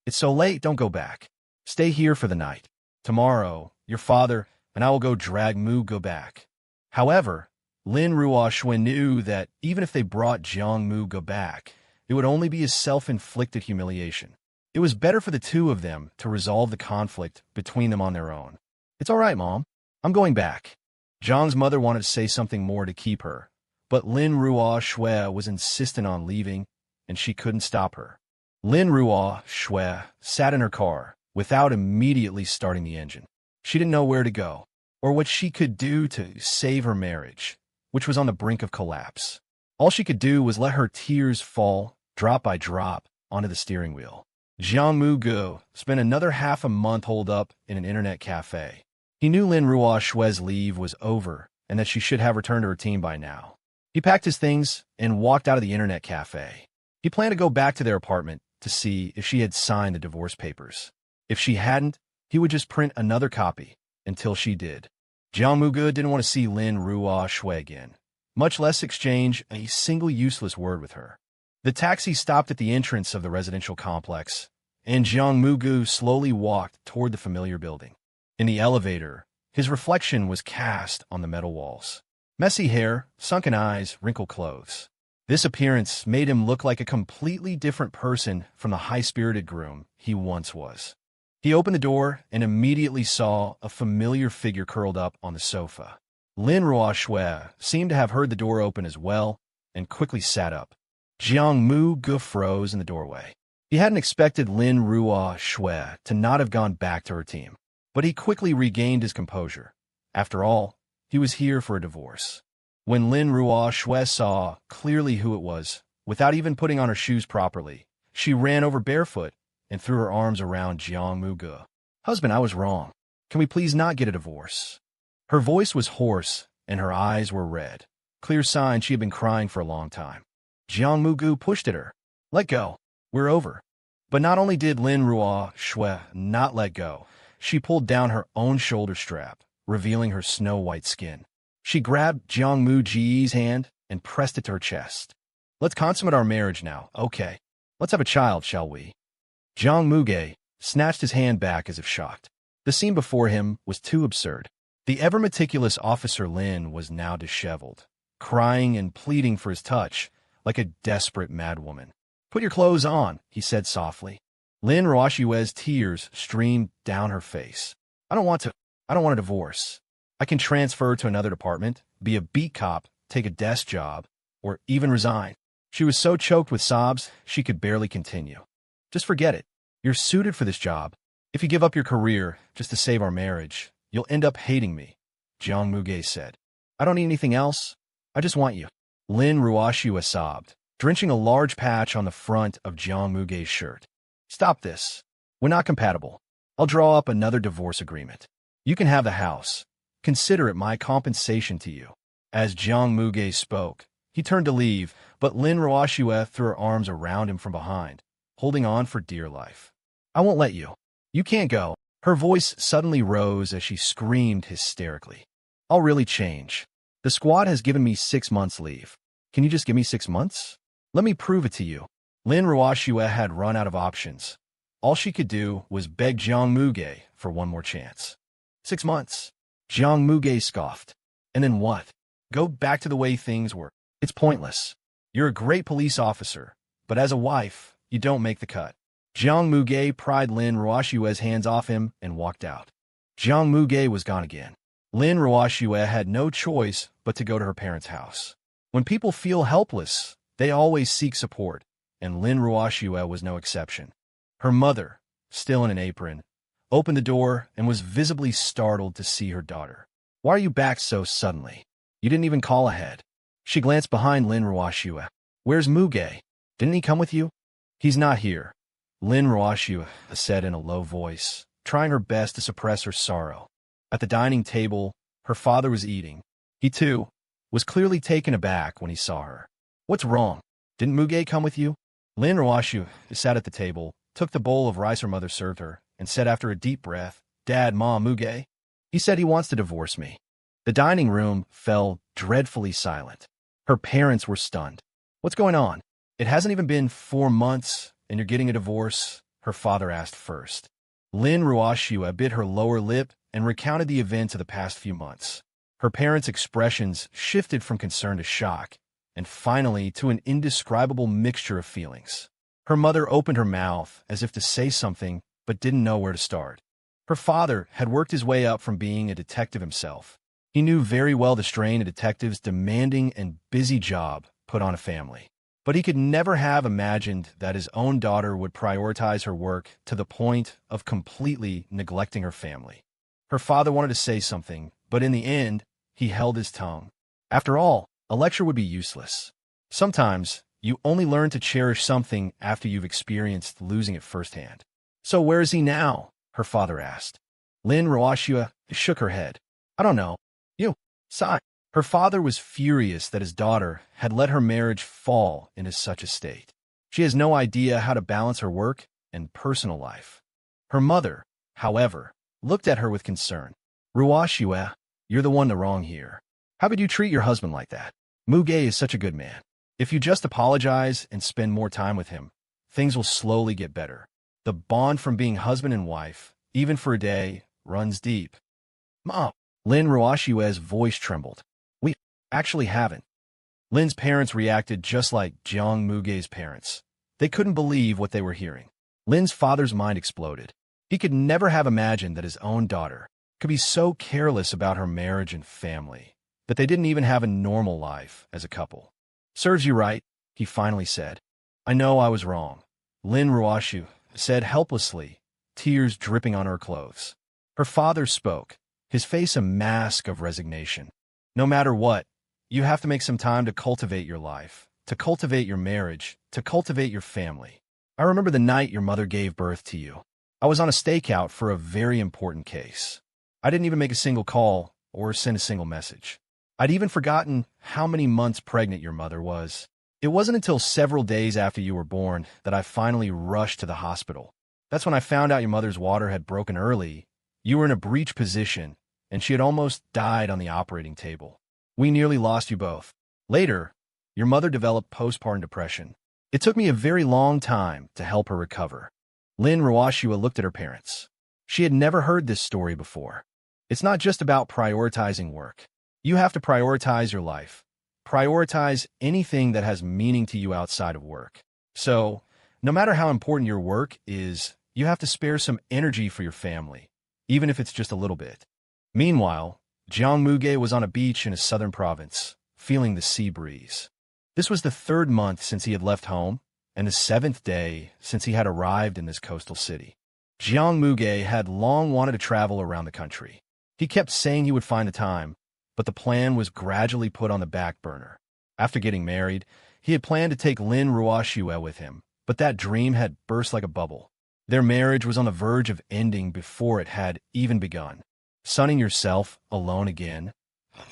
It's so late, don't go back. Stay here for the night. Tomorrow, your father and I will go drag Mugei back. However, Lin Ruoxue knew that even if they brought Jiang Mugei back, it would only be a self-inflicted humiliation. It was better for the 2 of them to resolve the conflict between them on their own. It's all right, Mom. I'm going back. Jiang's mother wanted to say something more to keep her, but Lin Ruoxue was insistent on leaving, and she couldn't stop her. Lin Ruoxue sat in her car, without immediately starting the engine. She didn't know where to go, or what she could do to save her marriage, which was on the brink of collapse. All she could do was let her tears fall, drop by drop, onto the steering wheel. Jiang Mugu spent another half a month holed up in an internet cafe. He knew Lin Ruoshue's leave was over and that she should have returned to her team by now. He packed his things and walked out of the internet cafe. He planned to go back to their apartment to see if she had signed the divorce papers. If she hadn't, he would just print another copy until she did. Jiang Mugu didn't want to see Lin Ruoshue again, much less exchange a single useless word with her. The taxi stopped at the entrance of the residential complex, and Jiang Mugu slowly walked toward the familiar building. In the elevator, his reflection was cast on the metal walls. Messy hair, sunken eyes, wrinkled clothes. This appearance made him look like a completely different person from the high-spirited groom he once was. He opened the door and immediately saw a familiar figure curled up on the sofa. Lin Ruoshue seemed to have heard the door open as well and quickly sat up. Jiang Mugu froze in the doorway. He hadn't expected Lin Ruoshue to not have gone back to her team, but he quickly regained his composure. After all, he was here for a divorce. When Lin Ruoshue saw clearly who it was, without even putting on her shoes properly, she ran over barefoot and threw her arms around Jiang Mugu. "Husband, I was wrong. Can we please not get a divorce?" Her voice was hoarse and her eyes were red. Clear sign she had been crying for a long time. Jiang Mugu pushed at her. "Let go. We're over." But not only did Lin Ruoshue not let go, she pulled down her own shoulder strap, revealing her snow-white skin. She grabbed Jiang Mugu's hand and pressed it to her chest. "Let's consummate our marriage now, okay? Let's have a child, shall we?" Jiang Mugu snatched his hand back as if shocked. The scene before him was too absurd. The ever-meticulous Officer Lin was now disheveled, crying and pleading for his touch, like a desperate madwoman. "Put your clothes on," he said softly. Lin Ruoshue's tears streamed down her face. I don't want a divorce. I can transfer to another department, be a beat cop, take a desk job, or even resign." She was so choked with sobs, she could barely continue. "Just forget it. You're suited for this job. If you give up your career just to save our marriage, you'll end up hating me," Jiang Mugu said. "I don't need anything else. I just want you." Lin Ruoshue sobbed, drenching a large patch on the front of Jiang Mugu's shirt. "Stop this. We're not compatible. I'll draw up another divorce agreement. You can have the house. Consider it my compensation to you." As Jiang Mugu spoke, he turned to leave, but Lin Ruoshue threw her arms around him from behind, holding on for dear life. "I won't let you. You can't go." Her voice suddenly rose as she screamed hysterically. "I'll really change. The squad has given me 6 months leave. Can you just give me 6 months? Let me prove it to you." Lin Ruoshue had run out of options. All she could do was beg Jiang Mugu for one more chance. 6 months? Jiang Mugu scoffed. "And then what? Go back to the way things were? It's pointless. You're a great police officer, but as a wife, you don't make the cut." Jiang Mugu pried Lin Ruoshue's hands off him and walked out. Jiang Mugu was gone again. Lin Ruoshue had no choice but to go to her parents' house. When people feel helpless, they always seek support, and Lin Ruoshue was no exception. Her mother, still in an apron, opened the door and was visibly startled to see her daughter. "Why are you back so suddenly? You didn't even call ahead." She glanced behind Lin Ruoshue. "Where's Mugu? Didn't he come with you?" "He's not here," Lin Ruoshue said in a low voice, trying her best to suppress her sorrow. At the dining table, her father was eating. He, too, was clearly taken aback when he saw her. "What's wrong? Didn't Mugu come with you?" Lin Ruoshue sat at the table, took the bowl of rice her mother served her, and said after a deep breath, "Dad, Mom, Mugu? He said he wants to divorce me." The dining room fell dreadfully silent. Her parents were stunned. "What's going on? It hasn't even been 4 months, and you're getting a divorce?" her father asked first. Lin Ruoshue bit her lower lip and recounted the events of the past few months. Her parents' expressions shifted from concern to shock, and finally to an indescribable mixture of feelings. Her mother opened her mouth as if to say something, but didn't know where to start. Her father had worked his way up from being a detective himself. He knew very well the strain a detective's demanding and busy job put on a family. But he could never have imagined that his own daughter would prioritize her work to the point of completely neglecting her family. Her father wanted to say something, but in the end, he held his tongue. After all, a lecture would be useless. Sometimes, you only learn to cherish something after you've experienced losing it firsthand. So where is he now? Her father asked. Lin Roashua shook her head. I don't know. You. Sigh. Her father was furious that his daughter had let her marriage fall into such a state. She has no idea how to balance her work and personal life. Her mother, however, looked at her with concern. Ruashua, you're the one wrong here. How could you treat your husband like that? Muge is such a good man. If you just apologize and spend more time with him, things will slowly get better. The bond from being husband and wife, even for a day, runs deep. Mom, Lin Ruashua's voice trembled. We actually haven't. Lin's parents reacted just like Jiang Muge's parents. They couldn't believe what they were hearing. Lin's father's mind exploded. He could never have imagined that his own daughter could be so careless about her marriage and family, that they didn't even have a normal life as a couple. Serves you right, he finally said. I know I was wrong. Lin Ruashu said helplessly, tears dripping on her clothes. Her father spoke, his face a mask of resignation. No matter what, you have to make some time to cultivate your life, to cultivate your marriage, to cultivate your family. I remember the night your mother gave birth to you. I was on a stakeout for a very important case. I didn't even make a single call or send a single message. I'd even forgotten how many months pregnant your mother was. It wasn't until several days after you were born that I finally rushed to the hospital. That's when I found out your mother's water had broken early. You were in a breech position, and she had almost died on the operating table. We nearly lost you both. Later, your mother developed postpartum depression. It took me a very long time to help her recover. Lin Ruashua looked at her parents. She had never heard this story before. It's not just about prioritizing work. You have to prioritize your life. Prioritize anything that has meaning to you outside of work. So, no matter how important your work is, you have to spare some energy for your family, even if it's just a little bit. Meanwhile, Jiang Muge was on a beach in a southern province, feeling the sea breeze. This was the 3rd month since he had left home, and the 7th day since he had arrived in this coastal city. Jiang Muge had long wanted to travel around the country. He kept saying he would find the time, but the plan was gradually put on the back burner. After getting married, he had planned to take Lin Ruashua with him, but that dream had burst like a bubble. Their marriage was on the verge of ending before it had even begun. Sunning yourself alone again?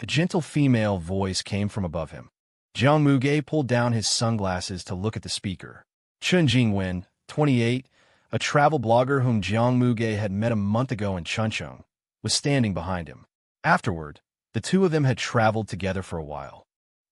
A gentle female voice came from above him. Jiang Muge pulled down his sunglasses to look at the speaker. Chun Jingwen, 28, a travel blogger whom Jiang Muge had met a month ago in Chuncheon, was standing behind him. Afterward, the two of them had traveled together for a while.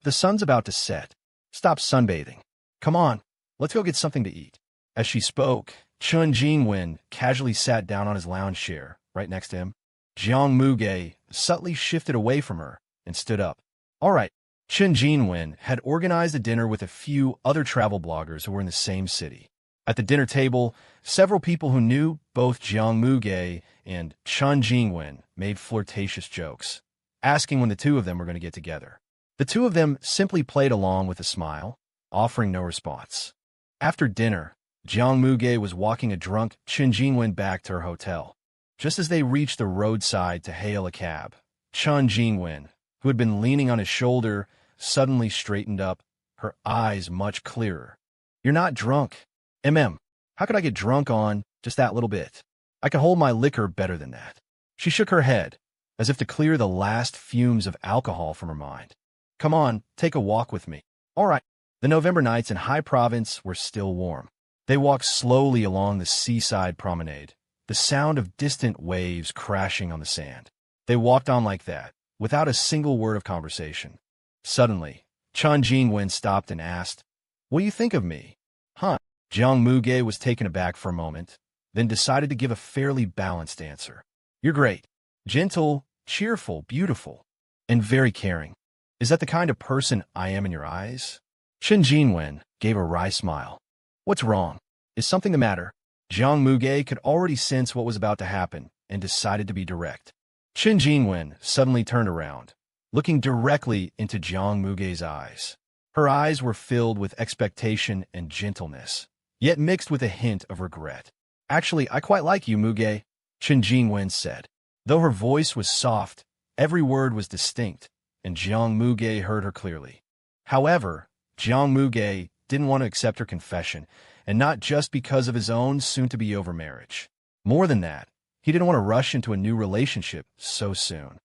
The sun's about to set. Stop sunbathing. Come on, let's go get something to eat. As she spoke, Chun Jingwen casually sat down on his lounge chair, right next to him. Jiang Muge subtly shifted away from her and stood up. All right. Chun Jingwen had organized a dinner with a few other travel bloggers who were in the same city. At the dinner table, several people who knew both Jiang Muge and Chun Jingwen made flirtatious jokes, asking when the two of them were going to get together. The two of them simply played along with a smile, offering no response. After dinner, Jiang Muge was walking a drunk Chun Jingwen back to her hotel. Just as they reached the roadside to hail a cab, Chun Jingwen, who had been leaning on his shoulder, suddenly straightened up, her eyes much clearer. You're not drunk. How could I get drunk on just that little bit? I can hold my liquor better than that. She shook her head, as if to clear the last fumes of alcohol from her mind. Come on, take a walk with me. All right. The November nights in High Province were still warm. They walked slowly along the seaside promenade, the sound of distant waves crashing on the sand. They walked on like that, without a single word of conversation. Suddenly, Chun Jingwen stopped and asked, What do you think of me? Huh? Jiang Muge was taken aback for a moment, then decided to give a fairly balanced answer. You're great. Gentle, cheerful, beautiful, and very caring. Is that the kind of person I am in your eyes? Chun Jingwen gave a wry smile. What's wrong? Is something the matter? Jiang Muge could already sense what was about to happen and decided to be direct. Chun Jingwen suddenly turned around, looking directly into Jiang Muge's eyes. Her eyes were filled with expectation and gentleness, yet mixed with a hint of regret. Actually, I quite like you, Muge, Chen Jingwen said. Though her voice was soft, every word was distinct, and Jiang Muge heard her clearly. However, Jiang Muge didn't want to accept her confession, and not just because of his own soon-to-be-over marriage. More than that, he didn't want to rush into a new relationship so soon.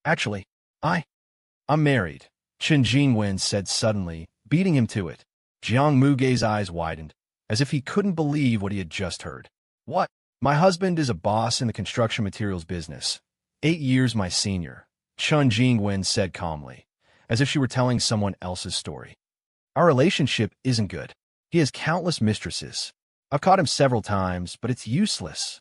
Actually, I'm married, Chen Jingwen said suddenly, beating him to it. Jiang Muge's eyes widened, as if he couldn't believe what he had just heard. What? My husband is a boss in the construction materials business. 8 years my senior, Chen Jingwen said calmly, as if she were telling someone else's story. Our relationship isn't good. He has countless mistresses. I've caught him several times, but it's useless.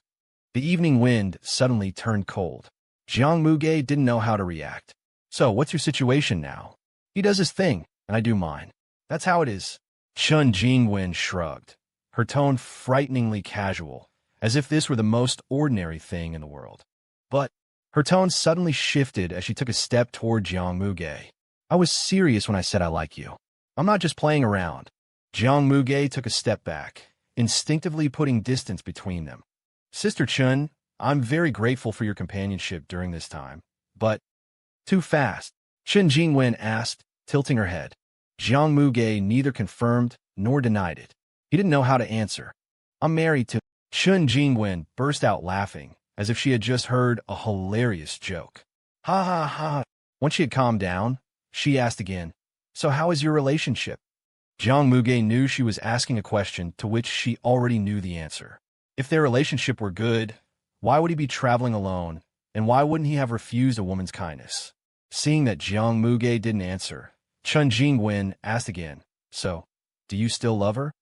The evening wind suddenly turned cold. Jiang Muge didn't know how to react. So, what's your situation now? He does his thing, and I do mine. That's how it is. Chen Jingwen shrugged, her tone frighteningly casual, as if this were the most ordinary thing in the world. But her tone suddenly shifted as she took a step toward Jiang Muge. I was serious when I said I like you. I'm not just playing around. Jiang Muge took a step back, instinctively putting distance between them. Sister Chen, I'm very grateful for your companionship during this time, but too fast, Chen Jingwen asked, tilting her head. Jiang Muge neither confirmed nor denied it. He didn't know how to answer. I'm married to... Chen Jingwen burst out laughing, as if she had just heard a hilarious joke. Ha ha ha. Once she had calmed down, she asked again, so how is your relationship? Jiang Muge knew she was asking a question to which she already knew the answer. If their relationship were good, why would he be traveling alone, and why wouldn't he have refused a woman's kindness? Seeing that Jiang Muge didn't answer, Chen Jingwen asked again, so, do you still love her?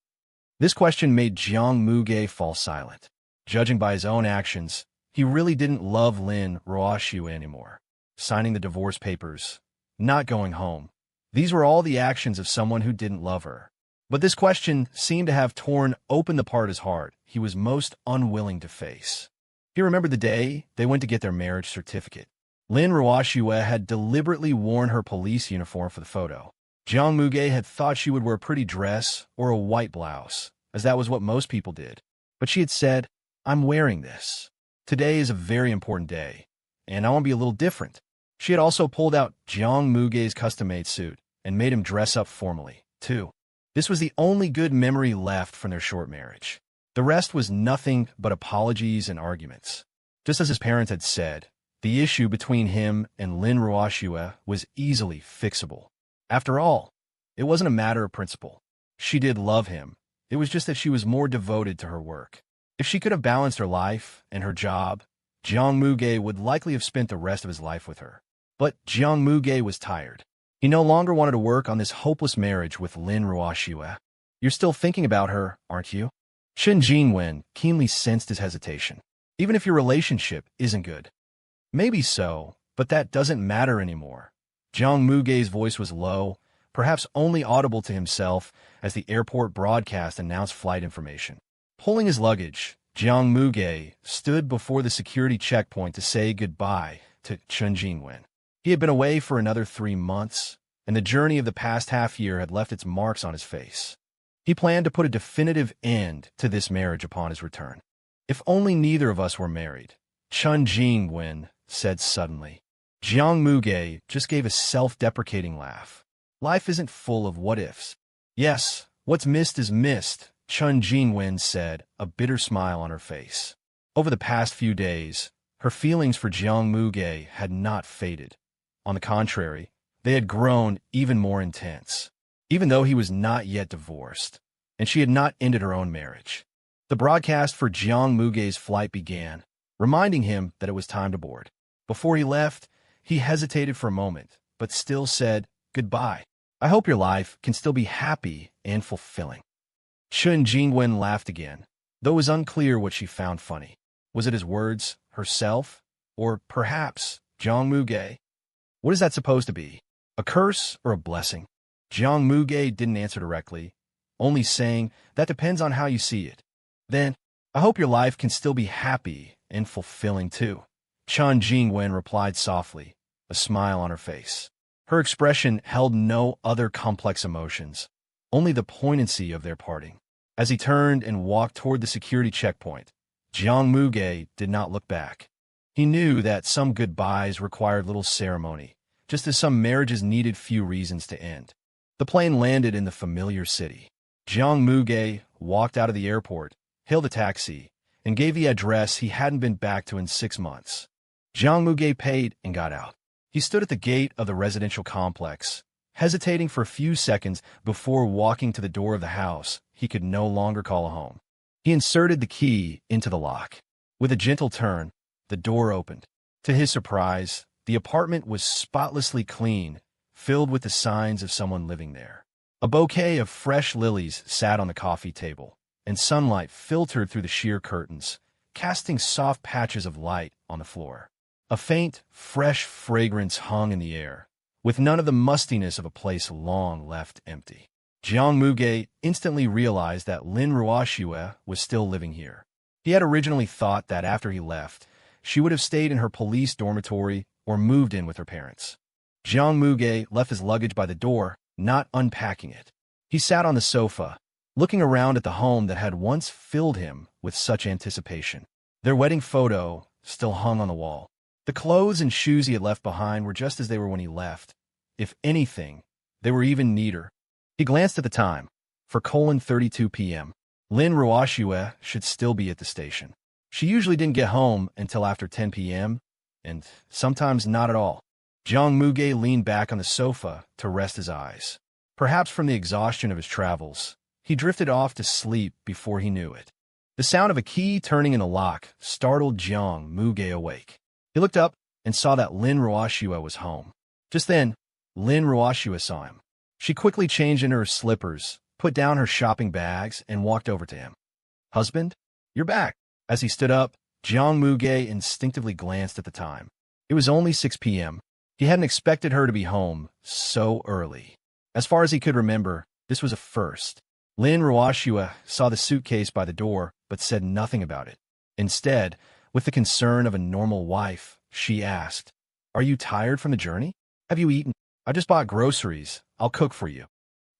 This question made Jiang Muge fall silent. Judging by his own actions, he really didn't love Lin Ruoxue anymore. Signing the divorce papers, not going home. These were all the actions of someone who didn't love her. But this question seemed to have torn open the part of his heart he was most unwilling to face. He remembered the day they went to get their marriage certificate. Lin Ruoxue had deliberately worn her police uniform for the photo. Jiang Muge had thought she would wear a pretty dress or a white blouse, as that was what most people did. But she had said, I'm wearing this. Today is a very important day, and I want to be a little different. She had also pulled out Jiang Muge's custom-made suit and made him dress up formally, too. This was the only good memory left from their short marriage. The rest was nothing but apologies and arguments. Just as his parents had said, the issue between him and Lin Ruoxue was easily fixable. After all, it wasn't a matter of principle. She did love him. It was just that she was more devoted to her work. If she could have balanced her life and her job, Jiang Muge would likely have spent the rest of his life with her. But Jiang Muge was tired. He no longer wanted to work on this hopeless marriage with Lin Ruoxue. You're still thinking about her, aren't you? Chen Jingwen keenly sensed his hesitation. Even if your relationship isn't good. Maybe so, but that doesn't matter anymore. Jiang Muge's voice was low, perhaps only audible to himself as the airport broadcast announced flight information. Pulling his luggage, Jiang Muge stood before the security checkpoint to say goodbye to Chen Jingwen. He had been away for another 3 months, and the journey of the past half-year had left its marks on his face. He planned to put a definitive end to this marriage upon his return. If only neither of us were married, Chen Jingwen said suddenly. Jiang Muge just gave a self-deprecating laugh. Life isn't full of what-ifs. Yes, what's missed is missed, Chen Jingwen said, a bitter smile on her face. Over the past few days, her feelings for Jiang Muge had not faded. On the contrary, they had grown even more intense, even though he was not yet divorced, and she had not ended her own marriage. The broadcast for Jiang Muge's flight began, reminding him that it was time to board. Before he left, he hesitated for a moment, but still said, goodbye. I hope your life can still be happy and fulfilling. Chen Jingwen laughed again, though it was unclear what she found funny. Was it his words, herself, or perhaps Jiang Muge? What is that supposed to be? A curse or a blessing? Jiang Muge didn't answer directly, only saying, that depends on how you see it. Then, I hope your life can still be happy and fulfilling too. Chen Jingwen replied softly, a smile on her face. Her expression held no other complex emotions, only the poignancy of their parting. As he turned and walked toward the security checkpoint, Jiang Muge did not look back. He knew that some goodbyes required little ceremony, just as some marriages needed few reasons to end. The plane landed in the familiar city. Jiang Muge walked out of the airport, hailed a taxi, and gave the address he hadn't been back to in 6 months. Jiang Muge paid and got out. He stood at the gate of the residential complex, hesitating for a few seconds before walking to the door of the house he could no longer call a home. He inserted the key into the lock. With a gentle turn, the door opened. To his surprise, the apartment was spotlessly clean, filled with the signs of someone living there. A bouquet of fresh lilies sat on the coffee table, and sunlight filtered through the sheer curtains, casting soft patches of light on the floor. A faint, fresh fragrance hung in the air, with none of the mustiness of a place long left empty. Jiang Muge instantly realized that Lin Ruoxue was still living here. He had originally thought that after he left, she would have stayed in her police dormitory or moved in with her parents. Jiang Muge left his luggage by the door, not unpacking it. He sat on the sofa, looking around at the home that had once filled him with such anticipation. Their wedding photo still hung on the wall. The clothes and shoes he had left behind were just as they were when he left. If anything, they were even neater. He glanced at the time. For 32 p.m. Lin Ruoxue should still be at the station. She usually didn't get home until after 10 p.m., and sometimes not at all. Jiang Muge leaned back on the sofa to rest his eyes. Perhaps from the exhaustion of his travels, he drifted off to sleep before he knew it. The sound of a key turning in the lock startled Jiang Muge awake. He looked up and saw that Lin Ruoxue was home. Just then, Lin Ruoxue saw him. She quickly changed into her slippers, put down her shopping bags, and walked over to him. "Husband, you're back." As he stood up, Jiang Muge instinctively glanced at the time. It was only 6 p.m. He hadn't expected her to be home so early. As far as he could remember, this was a first. Lin Ruoxue saw the suitcase by the door, but said nothing about it. Instead, with the concern of a normal wife, she asked, "Are you tired from the journey? Have you eaten? I just bought groceries. I'll cook for you."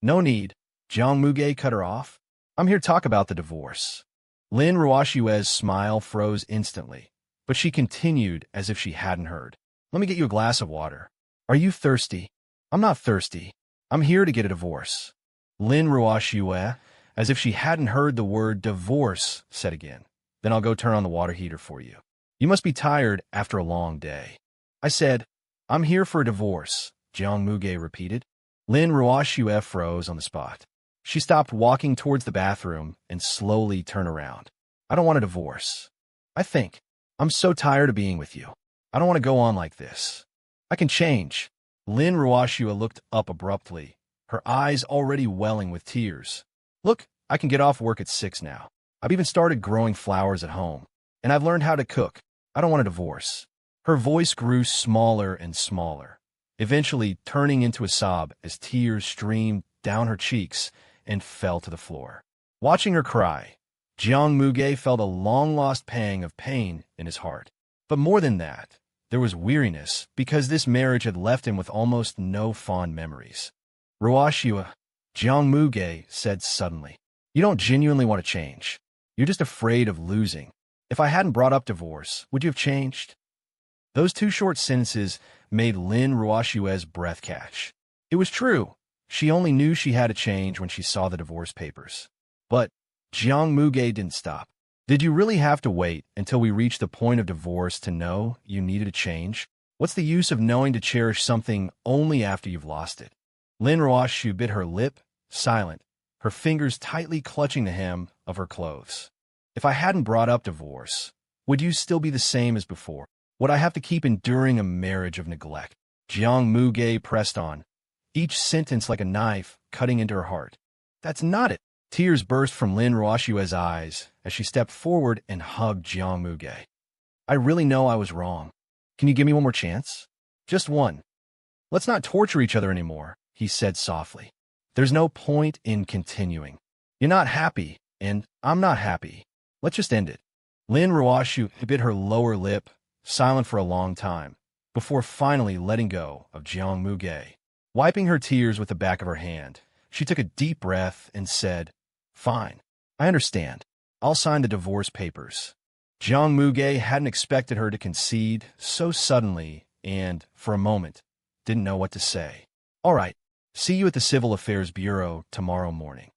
"No need." Jiang Muge cut her off. "I'm here to talk about the divorce." Lin Ruoxue's smile froze instantly, but she continued as if she hadn't heard. "Let me get you a glass of water. Are you thirsty?" "I'm not thirsty. I'm here to get a divorce." Lin Ruoxue, as if she hadn't heard the word divorce, said again, "Then I'll go turn on the water heater for you. You must be tired after a long day." "I said, I'm here for a divorce," Jiang Muge repeated. Lin Ruoxue froze on the spot. She stopped walking towards the bathroom and slowly turned around. "I don't want a divorce. I'm so tired of being with you. I don't want to go on like this. I can change." Lin Ruoxue looked up abruptly, her eyes already welling with tears. "Look, I can get off work at 6 now. I've even started growing flowers at home. And I've learned how to cook. I don't want a divorce." Her voice grew smaller and smaller, eventually turning into a sob as tears streamed down her cheeks and fell to the floor. Watching her cry, Jiang Muge felt a long-lost pang of pain in his heart. But more than that, there was weariness because this marriage had left him with almost no fond memories. "Ruoxue," Jiang Muge said suddenly, "you don't genuinely want to change. You're just afraid of losing. If I hadn't brought up divorce, would you have changed?" Those two short sentences made Lin Ruoxue's breath catch. It was true. She only knew she had to change when she saw the divorce papers. But Jiang Muge didn't stop. "Did you really have to wait until we reached the point of divorce to know you needed a change? What's the use of knowing to cherish something only after you've lost it?" Lin Ruoxue bit her lip, silent, her fingers tightly clutching the hem of her clothes. "If I hadn't brought up divorce, would you still be the same as before? Would I have to keep enduring a marriage of neglect?" Jiang Muge pressed on, each sentence like a knife cutting into her heart. "That's not it." Tears burst from Lin Ruoxue's eyes as she stepped forward and hugged Jiang Muge. "I really know I was wrong. Can you give me one more chance? Just one. Let's not torture each other anymore," he said softly. "There's no point in continuing. You're not happy, and I'm not happy. Let's just end it." Lin Ruoxue bit her lower lip, silent for a long time, before finally letting go of Jiang Muge. Wiping her tears with the back of her hand, she took a deep breath and said, "Fine. I understand. I'll sign the divorce papers." Jiang Muge hadn't expected her to concede so suddenly and, for a moment, didn't know what to say. "All right. See you at the Civil Affairs Bureau tomorrow morning."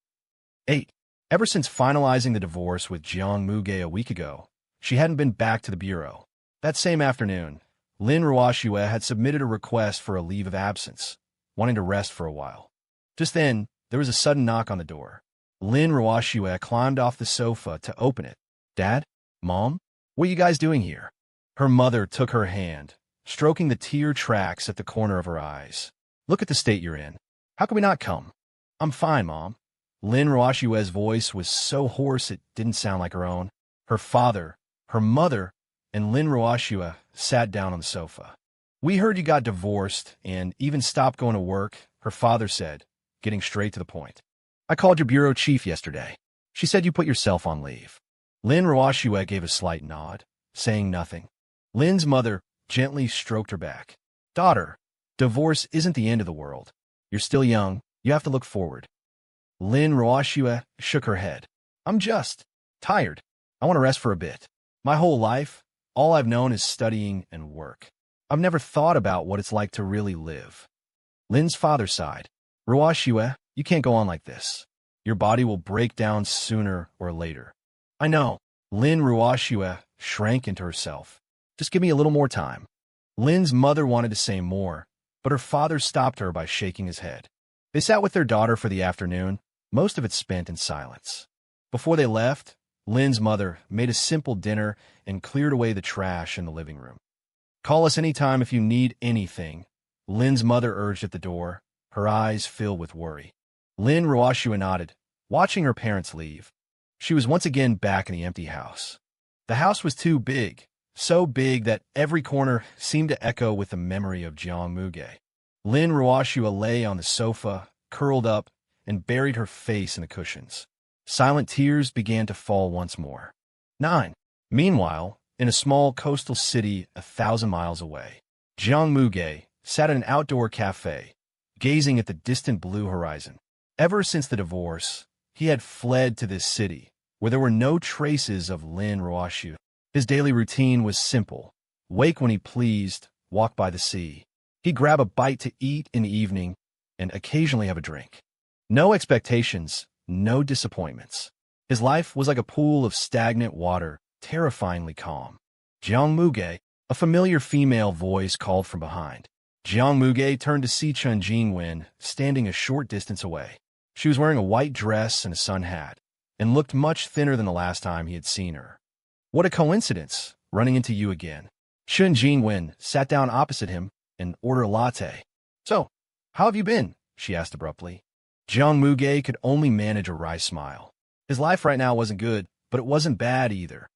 8. Ever since finalizing the divorce with Jiang Muge a week ago, she hadn't been back to the bureau. That same afternoon, Lin Ruoxue had submitted a request for a leave of absence, wanting to rest for a while. Just then, there was a sudden knock on the door. Lin Ruoxue climbed off the sofa to open it. "Dad? Mom? What are you guys doing here?" Her mother took her hand, stroking the tear tracks at the corner of her eyes. "Look at the state you're in. How can we not come?" "I'm fine, Mom." Lin Ruoxue's voice was so hoarse it didn't sound like her own. Her father, her mother, and Lin Ruoxue sat down on the sofa. "We heard you got divorced and even stopped going to work," her father said, getting straight to the point. "I called your bureau chief yesterday. She said you put yourself on leave." Lin Ruoxue gave a slight nod, saying nothing. Lin's mother gently stroked her back. "Daughter, divorce isn't the end of the world. You're still young. You have to look forward." Lin Ruoxue shook her head. "I'm just tired. I want to rest for a bit. My whole life, all I've known is studying and work. I've never thought about what it's like to really live." Lin's father sighed. "Ruoxue, you can't go on like this. Your body will break down sooner or later." "I know." Lin Ruoxue shrank into herself. "Just give me a little more time." Lin's mother wanted to say more, but her father stopped her by shaking his head. They sat with their daughter for the afternoon, most of it spent in silence. Before they left, Lin's mother made a simple dinner and cleared away the trash in the living room. "Call us anytime if you need anything," Lin's mother urged at the door, her eyes filled with worry. Lin Ruoxue nodded, watching her parents leave. She was once again back in the empty house. The house was too big, so big that every corner seemed to echo with the memory of Jiang Muge. Lin Ruoxue lay on the sofa, curled up, and buried her face in the cushions. Silent tears began to fall once more. 9. Meanwhile, in a small coastal city 1,000 miles away, Jiang Muge sat at an outdoor cafe, gazing at the distant blue horizon. Ever since the divorce, he had fled to this city, where there were no traces of Lin Ruoxue. His daily routine was simple. Wake when he pleased, walk by the sea. He'd grab a bite to eat in the evening, and occasionally have a drink. No expectations, no disappointments. His life was like a pool of stagnant water, terrifyingly calm. "Jiang Muge," a familiar female voice called from behind. Jiang Muge turned to see Chen Jingwen standing a short distance away. She was wearing a white dress and a sun hat, and looked much thinner than the last time he had seen her. "What a coincidence, running into you again." Chen Jingwen sat down opposite him and ordered a latte. "So, how have you been?" she asked abruptly. Jiang Muge could only manage a wry smile. His life right now wasn't good, but it wasn't bad either.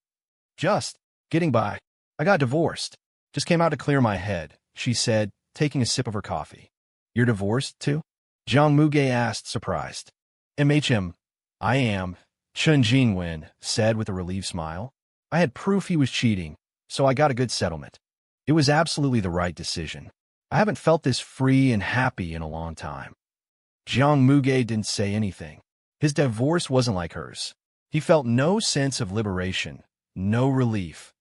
"Just getting by. I got divorced. Just came out to clear my head," she said, taking a sip of her coffee. "You're divorced, too?" Jiang Muge asked, surprised. I am," Chen Jingwen said with a relieved smile. "I had proof he was cheating, so I got a good settlement. It was absolutely the right decision. I haven't felt this free and happy in a long time." Jiang Muge didn't say anything. His divorce wasn't like hers. He felt no sense of liberation, no relief,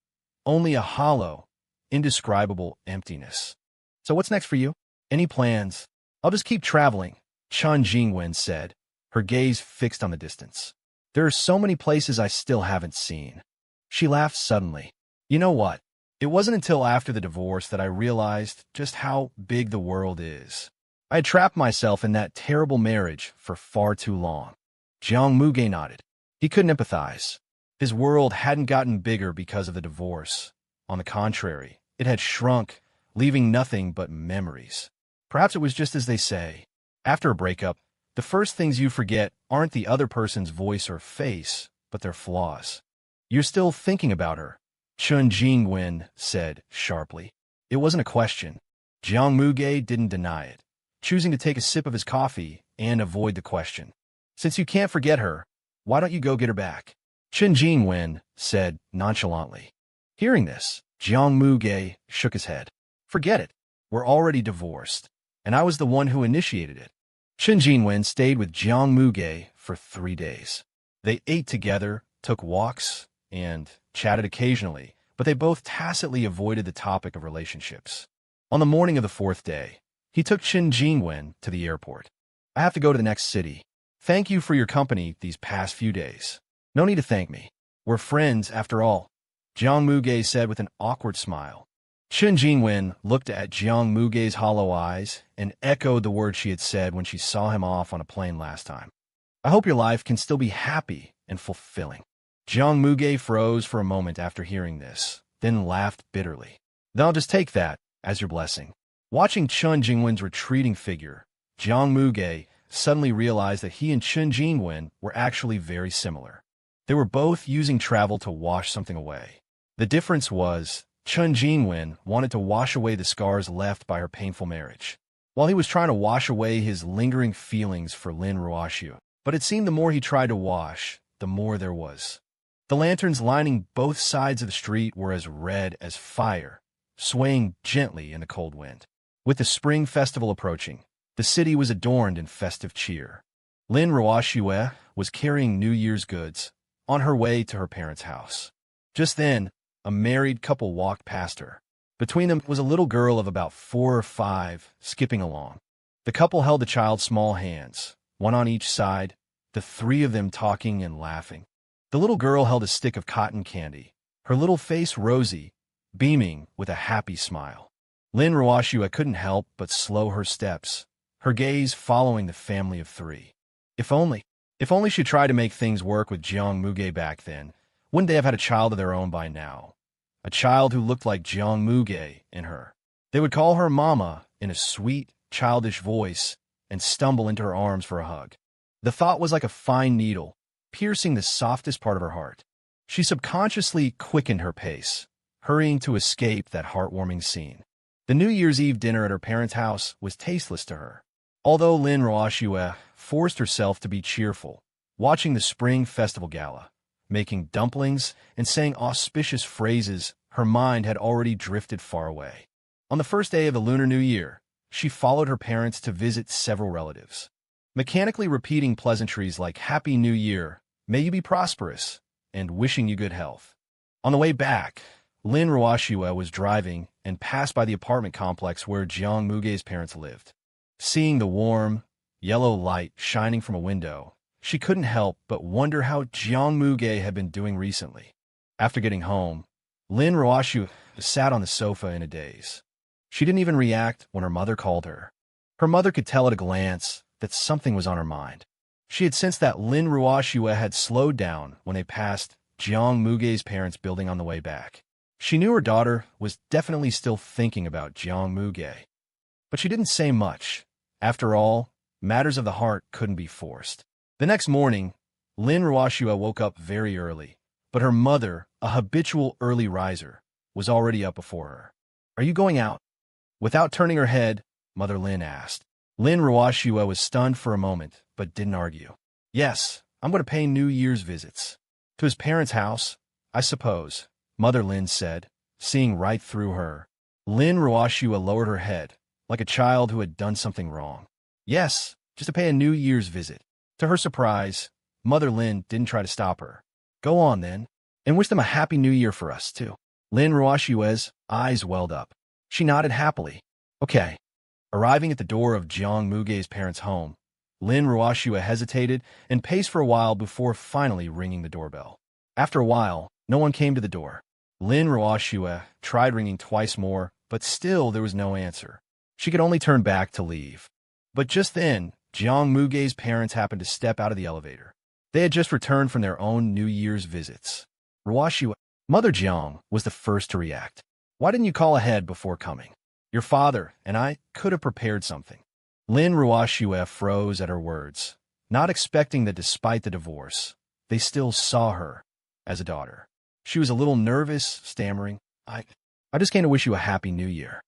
only a hollow, indescribable emptiness. "So what's next for you? Any plans?" "I'll just keep traveling," Chen Jingwen said, her gaze fixed on the distance. "There are so many places I still haven't seen." She laughed suddenly. "You know what? It wasn't until after the divorce that I realized just how big the world is. I had trapped myself in that terrible marriage for far too long." Jiang Muge nodded. He couldn't empathize. His world hadn't gotten bigger because of the divorce. On the contrary, it had shrunk, leaving nothing but memories. Perhaps it was just as they say. After a breakup, the first things you forget aren't the other person's voice or face, but their flaws. "You're still thinking about her," Chen Jingwen said sharply. It wasn't a question. Jiang Muge didn't deny it, choosing to take a sip of his coffee and avoid the question. "Since you can't forget her, why don't you go get her back?" Chen Jingwen said nonchalantly. Hearing this, Jiang Muge shook his head. Forget it. We're already divorced. And I was the one who initiated it. Chen Jinwen stayed with Jiang Muge for 3 days. They ate together, took walks, and chatted occasionally, but they both tacitly avoided the topic of relationships. On the morning of the 4th day, he took Chen Jinwen to the airport. I have to go to the next city. Thank you for your company these past few days. No need to thank me. We're friends, after all, Jiang Muge said with an awkward smile. Chen Jinwen looked at Jiang Muge's hollow eyes and echoed the words she had said when she saw him off on a plane last time. I hope your life can still be happy and fulfilling. Jiang Muge froze for a moment after hearing this, then laughed bitterly. Then I'll just take that as your blessing. Watching Chen Jinwen's retreating figure, Jiang Muge suddenly realized that he and Chen Jinwen were actually very similar. They were both using travel to wash something away. The difference was, Chen Jinwen wanted to wash away the scars left by her painful marriage, while he was trying to wash away his lingering feelings for Lin Ruoxiu. But it seemed the more he tried to wash, the more there was. The lanterns lining both sides of the street were as red as fire, swaying gently in the cold wind. With the spring festival approaching, the city was adorned in festive cheer. Lin Ruoxiu was carrying New Year's goods on her way to her parents' house. Just then, a married couple walked past her. Between them was a little girl of about 4 or 5, skipping along. The couple held the child's small hands, one on each side, the 3 of them talking and laughing. The little girl held a stick of cotton candy, her little face rosy, beaming with a happy smile. Lin Ruoxiu couldn't help but slow her steps, her gaze following the family of 3. If only she'd tried to make things work with Jiang Muge back then, wouldn't they have had a child of their own by now? A child who looked like Jiang Muge in her. They would call her Mama in a sweet, childish voice and stumble into her arms for a hug. The thought was like a fine needle, piercing the softest part of her heart. She subconsciously quickened her pace, hurrying to escape that heartwarming scene. The New Year's Eve dinner at her parents' house was tasteless to her. Although Lin Ruoxiu forced herself to be cheerful, watching the Spring Festival Gala, making dumplings and saying auspicious phrases, her mind had already drifted far away. On the first day of the Lunar New Year, she followed her parents to visit several relatives, mechanically repeating pleasantries like Happy New Year, may you be prosperous, and wishing you good health. On the way back, Lin Ruoxiu was driving and passed by the apartment complex where Jiang Muge's parents lived. Seeing the warm, yellow light shining from a window, she couldn't help but wonder how Jiang Muge had been doing recently. After getting home, Lin Ruoxiu sat on the sofa in a daze. She didn't even react when her mother called her. Her mother could tell at a glance that something was on her mind. She had sensed that Lin Ruoxiu had slowed down when they passed Jiang Muge's parents' building on the way back. She knew her daughter was definitely still thinking about Jiang Muge. But she didn't say much. After all, matters of the heart couldn't be forced. The next morning, Lin Ruoxiu woke up very early, but her mother, a habitual early riser, was already up before her. Are you going out? Without turning her head, Mother Lin asked. Lin Ruoxiu was stunned for a moment, but didn't argue. Yes, I'm going to pay New Year's visits. To his parents' house, I suppose, Mother Lin said, seeing right through her. Lin Ruoxiu lowered her head, like a child who had done something wrong. Yes, just to pay a New Year's visit. To her surprise, Mother Lin didn't try to stop her. Go on, then, and wish them a Happy New Year for us, too. Lin Ruoxiu's eyes welled up. She nodded happily. Okay. Arriving at the door of Jiang Muge's parents' home, Lin Ruoxiu hesitated and paced for a while before finally ringing the doorbell. After a while, no one came to the door. Lin Ruoxiu tried ringing twice more, but still there was no answer. She could only turn back to leave. But just then, Jiang Muge's parents happened to step out of the elevator. They had just returned from their own New Year's visits. Ruoxiu, Mother Jiang, was the first to react. Why didn't you call ahead before coming? Your father and I could have prepared something. Lin Ruoxiu froze at her words, not expecting that despite the divorce, they still saw her as a daughter. She was a little nervous, stammering, I just came to wish you a Happy New Year.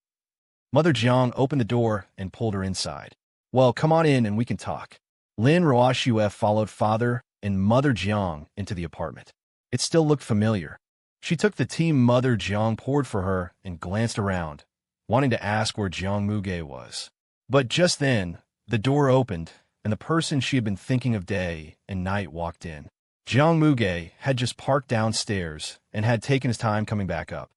Mother Jiang opened the door and pulled her inside. Well, come on in and we can talk. Lin Ruoxiu followed Father and Mother Jiang into the apartment. It still looked familiar. She took the tea Mother Jiang poured for her and glanced around, wanting to ask where Jiang Muge was. But just then, the door opened, and the person she had been thinking of day and night walked in. Jiang Muge had just parked downstairs and had taken his time coming back up.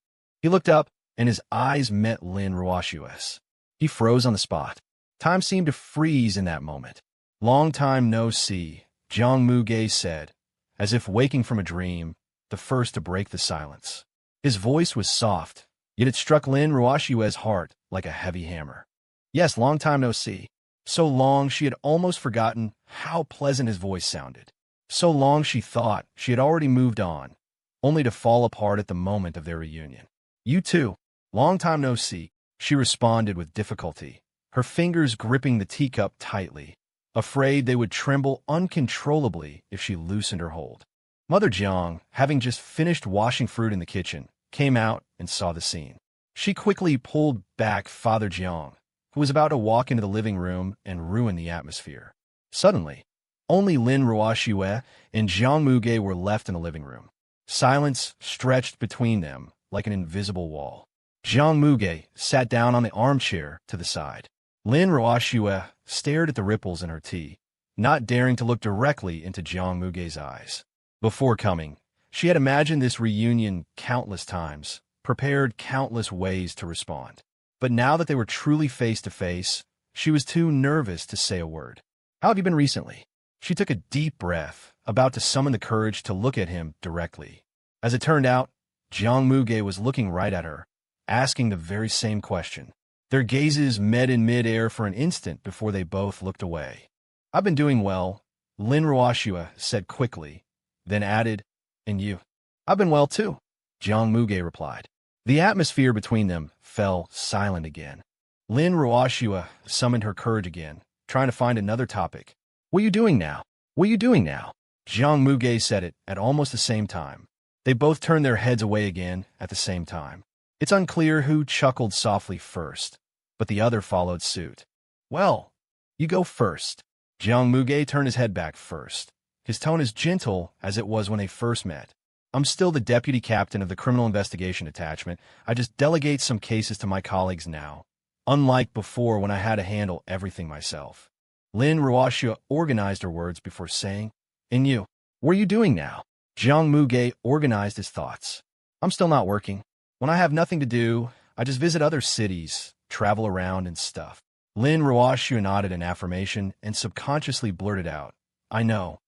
He looked up, and his eyes met Lin Ruoshua's. He froze on the spot. Time seemed to freeze in that moment. "Long time no see," Jiang Muge said, as if waking from a dream, the first to break the silence. His voice was soft, yet it struck Lin Ruoshua's heart like a heavy hammer. Yes, long time no see. So long she had almost forgotten how pleasant his voice sounded. So long she thought she had already moved on, only to fall apart at the moment of their reunion. "You too. Long time no see," she responded with difficulty, her fingers gripping the teacup tightly, afraid they would tremble uncontrollably if she loosened her hold. Mother Jiang, having just finished washing fruit in the kitchen, came out and saw the scene. She quickly pulled back Father Jiang, who was about to walk into the living room and ruin the atmosphere. Suddenly, only Lin Ruoshue and Jiang Muge were left in the living room. Silence stretched between them like an invisible wall. Jiang Muge sat down on the armchair to the side. Lin Ruoshue stared at the ripples in her tea, not daring to look directly into Jiang Muge's eyes. Before coming, she had imagined this reunion countless times, prepared countless ways to respond. But now that they were truly face to face, she was too nervous to say a word. "How have you been recently?" She took a deep breath, about to summon the courage to look at him directly. As it turned out, Jiang Muge was looking right at her, asking the very same question. Their gazes met in mid-air for an instant before they both looked away. "I've been doing well," Lin Ruoshue said quickly, then added, "And you?" "I've been well too," Jiang Muge replied. The atmosphere between them fell silent again. Lin Ruoshue summoned her courage again, trying to find another topic. "What are you doing now? What are you doing now?" Jiang Muge said it at almost the same time. They both turned their heads away again at the same time. It's unclear who chuckled softly first, but the other followed suit. "Well, you go first." Jiang Muge turned his head back first. His tone as gentle as it was when they first met. "I'm still the deputy captain of the Criminal Investigation Detachment. I just delegate some cases to my colleagues now, unlike before when I had to handle everything myself." Lin Ruoshue organized her words before saying, "And you? What are you doing now?" Jiang Muge organized his thoughts. "I'm still not working. When I have nothing to do, I just visit other cities, travel around and stuff." Lin Ruoshue nodded in affirmation and subconsciously blurted out, "I know."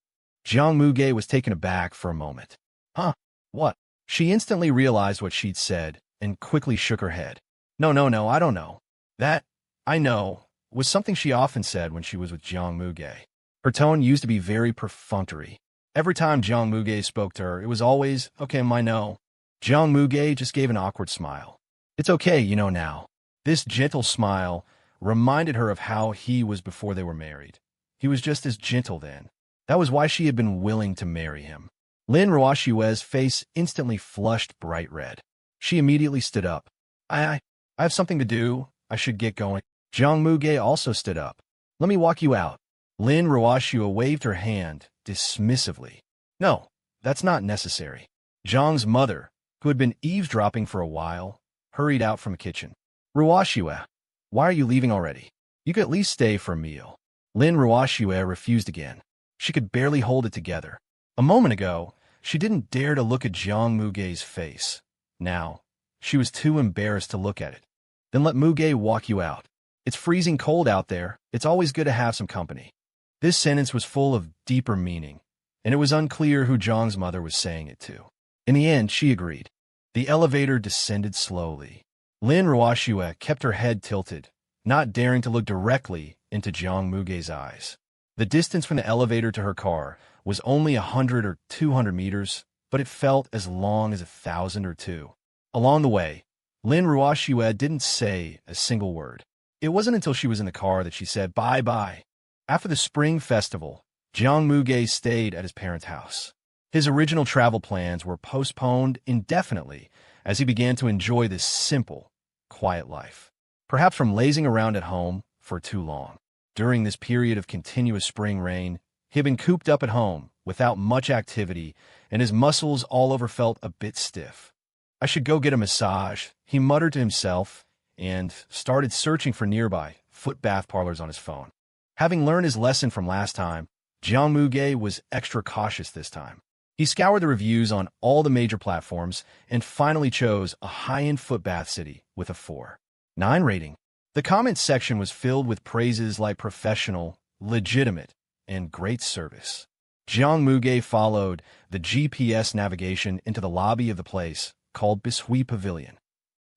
Jiang Muge was taken aback for a moment. "Huh? What?" She instantly realized what she'd said and quickly shook her head. No, I don't know. That, I know, was something she often said when she was with Jiang Muge. Her tone used to be very perfunctory. Every time Jiang Muge spoke to her, it was always, "Okay, I know." Jiang Muge just gave an awkward smile. "It's okay, you know now." This gentle smile reminded her of how he was before they were married. He was just as gentle then. That was why she had been willing to marry him. Lin Ruoshue's face instantly flushed bright red. She immediately stood up. I have something to do. I should get going." Jiang Muge also stood up. "Let me walk you out." Lin Ruoshue waved her hand dismissively. "No, that's not necessary." Jiang's mother, who had been eavesdropping for a while, hurried out from the kitchen. "Ruoshue, why are you leaving already? You could at least stay for a meal." Lin Ruoshue refused again. She could barely hold it together. A moment ago, she didn't dare to look at Jiang Muge's face. Now, she was too embarrassed to look at it. "Then let Muge walk you out. It's freezing cold out there. It's always good to have some company." This sentence was full of deeper meaning, and it was unclear who Jiang's mother was saying it to. In the end, she agreed. The elevator descended slowly. Lin Ruoshue kept her head tilted, not daring to look directly into Jiang Muge's eyes. The distance from the elevator to her car was only 100 or 200 meters, but it felt as long as 1,000 or two. Along the way, Lin Ruoshue didn't say a single word. It wasn't until she was in the car that she said bye-bye. After the spring festival, Jiang Muge stayed at his parents' house. His original travel plans were postponed indefinitely as he began to enjoy this simple, quiet life. Perhaps from lazing around at home for too long. During this period of continuous spring rain, he had been cooped up at home without much activity, and his muscles all over felt a bit stiff. "I should go get a massage," he muttered to himself, and started searching for nearby foot bath parlors on his phone. Having learned his lesson from last time, Jiang Muge was extra cautious this time. He scoured the reviews on all the major platforms and finally chose a high-end foot bath city with a 4.9 rating. The comments section was filled with praises like professional, legitimate, and great service. Jiang Muge followed the GPS navigation into the lobby of the place called Bishui Pavilion.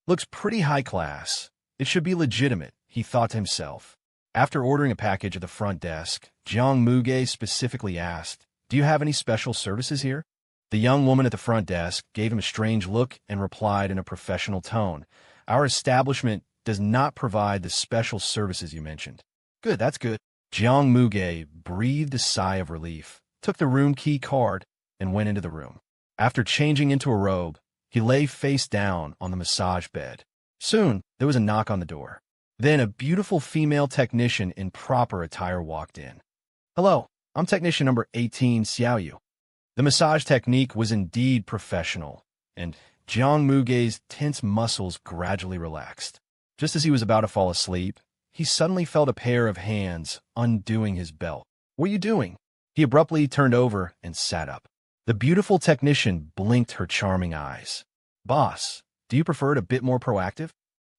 Looks pretty high class. It should be legitimate, he thought to himself. After ordering a package at the front desk, Jiang Muge specifically asked, "Do you have any special services here?" The young woman at the front desk gave him a strange look and replied in a professional tone, "Our establishment does not provide the special services you mentioned." "Good, that's good." Jiang Muge breathed a sigh of relief, took the room key card, and went into the room. After changing into a robe, he lay face down on the massage bed. Soon, there was a knock on the door. Then a beautiful female technician in proper attire walked in. "Hello, I'm technician number 18, Xiaoyu." The massage technique was indeed professional, and Jiang Muge's tense muscles gradually relaxed. Just as he was about to fall asleep, he suddenly felt a pair of hands undoing his belt. "What are you doing?" He abruptly turned over and sat up. The beautiful technician blinked her charming eyes. "Boss, do you prefer it a bit more proactive?"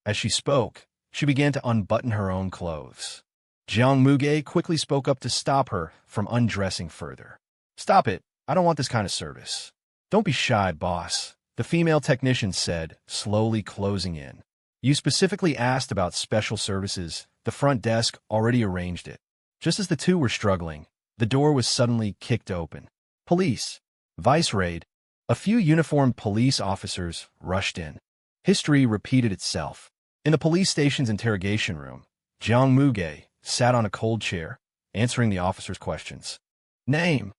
As she spoke, she began to unbutton her own clothes. Jiang Muge quickly spoke up to stop her from undressing further. "Stop it. I don't want this kind of service." "Don't be shy, boss," the female technician said, slowly closing in. "You specifically asked about special services. The front desk already arranged it." Just as the two were struggling, the door was suddenly kicked open. "Police! Vice raid!" A few uniformed police officers rushed in. History repeated itself. In the police station's interrogation room, Jiang Muge sat on a cold chair, answering the officers' questions. "Name?"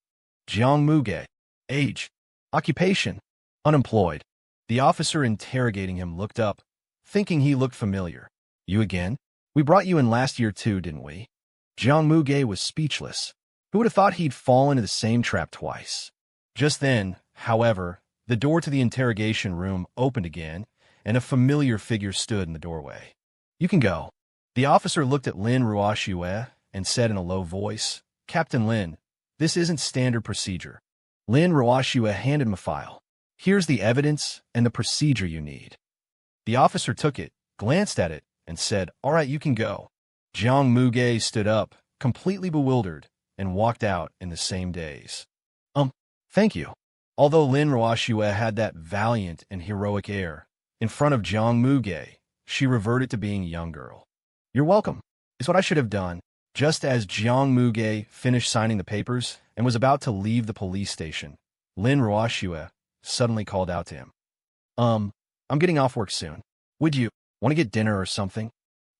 "Jiang Muge." "Age?" "Occupation?" "Unemployed." The officer interrogating him looked up, thinking he looked familiar. "You again? We brought you in last year too, didn't we?" Jiang Muge was speechless. Who would have thought he'd fallen into the same trap twice? Just then, however, the door to the interrogation room opened again, and a familiar figure stood in the doorway. "You can go." The officer looked at Lin Ruoxue and said in a low voice, "Captain Lin, this isn't standard procedure." Lin Ruoxue handed him a file. "Here's the evidence and the procedure you need." The officer took it, glanced at it, and said, "All right, you can go." Jiang Muge stood up, completely bewildered, and walked out in the same daze. Thank you." Although Lin Ruoxue had that valiant and heroic air, in front of Jiang Muge, she reverted to being a young girl. "You're welcome. It's what I should have done." Just as Jiang Muge finished signing the papers and was about to leave the police station, Lin Ruoxue suddenly called out to him. I'm getting off work soon. Would you want to get dinner or something?"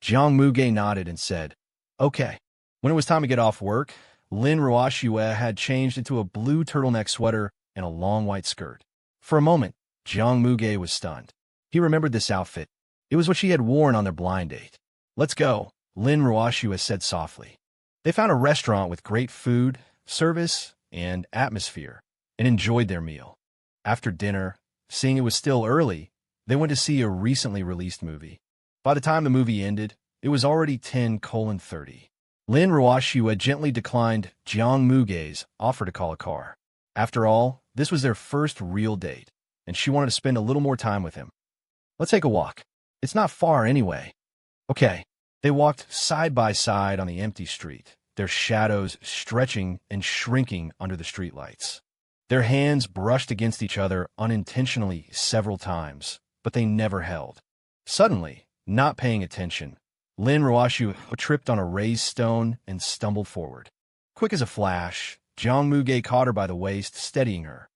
Jiang Muge nodded and said, "Okay." When it was time to get off work, Lin Ruoxue had changed into a blue turtleneck sweater and a long white skirt. For a moment, Jiang Muge was stunned. He remembered this outfit. It was what she had worn on their blind date. "Let's go," Lin Ruoxue said softly. They found a restaurant with great food, service, and atmosphere, and enjoyed their meal. After dinner, seeing it was still early, they went to see a recently released movie. By the time the movie ended, it was already 10:30. Lin Ruoxue gently declined Jiang Muge's offer to call a car. After all, this was their first real date, and she wanted to spend a little more time with him. "Let's take a walk. It's not far anyway." "Okay." They walked side by side on the empty street, their shadows stretching and shrinking under the streetlights. Their hands brushed against each other unintentionally several times, but they never held. Suddenly, not paying attention, Lin Ruoxue tripped on a raised stone and stumbled forward. Quick as a flash, Jiang Muge caught her by the waist, steadying her.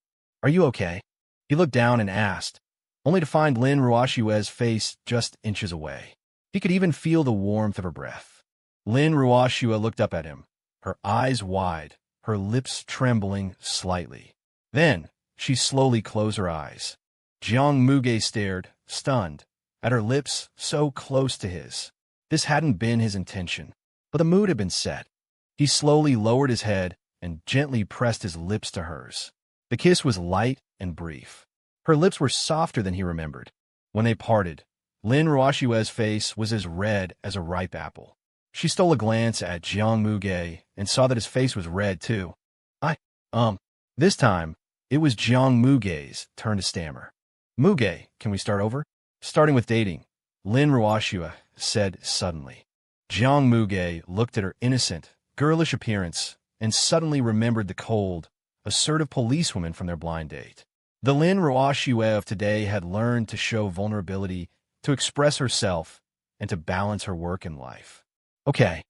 "Are you okay?" He looked down and asked, only to find Lin Ruoxue's face just inches away. He could even feel the warmth of her breath. Lin Ruoxue looked up at him, her eyes wide, her lips trembling slightly. Then, she slowly closed her eyes. Jiang Muge stared, stunned, at her lips so close to his. This hadn't been his intention, but the mood had been set. He slowly lowered his head and gently pressed his lips to hers. The kiss was light and brief. Her lips were softer than he remembered. When they parted, Lin Ruoshua's face was as red as a ripe apple. She stole a glance at Jiang Muge and saw that his face was red too. Um, this time, it was Jiang Muge's turn to stammer. Muge, can we start over? Starting with dating, Lin Ruoshua said suddenly. Jiang Muge looked at her innocent, girlish appearance and suddenly remembered the cold, assertive policewoman from their blind date. The Lin Ruoshua of today had learned to show vulnerability, to express herself, and to balance her work and life. Okay,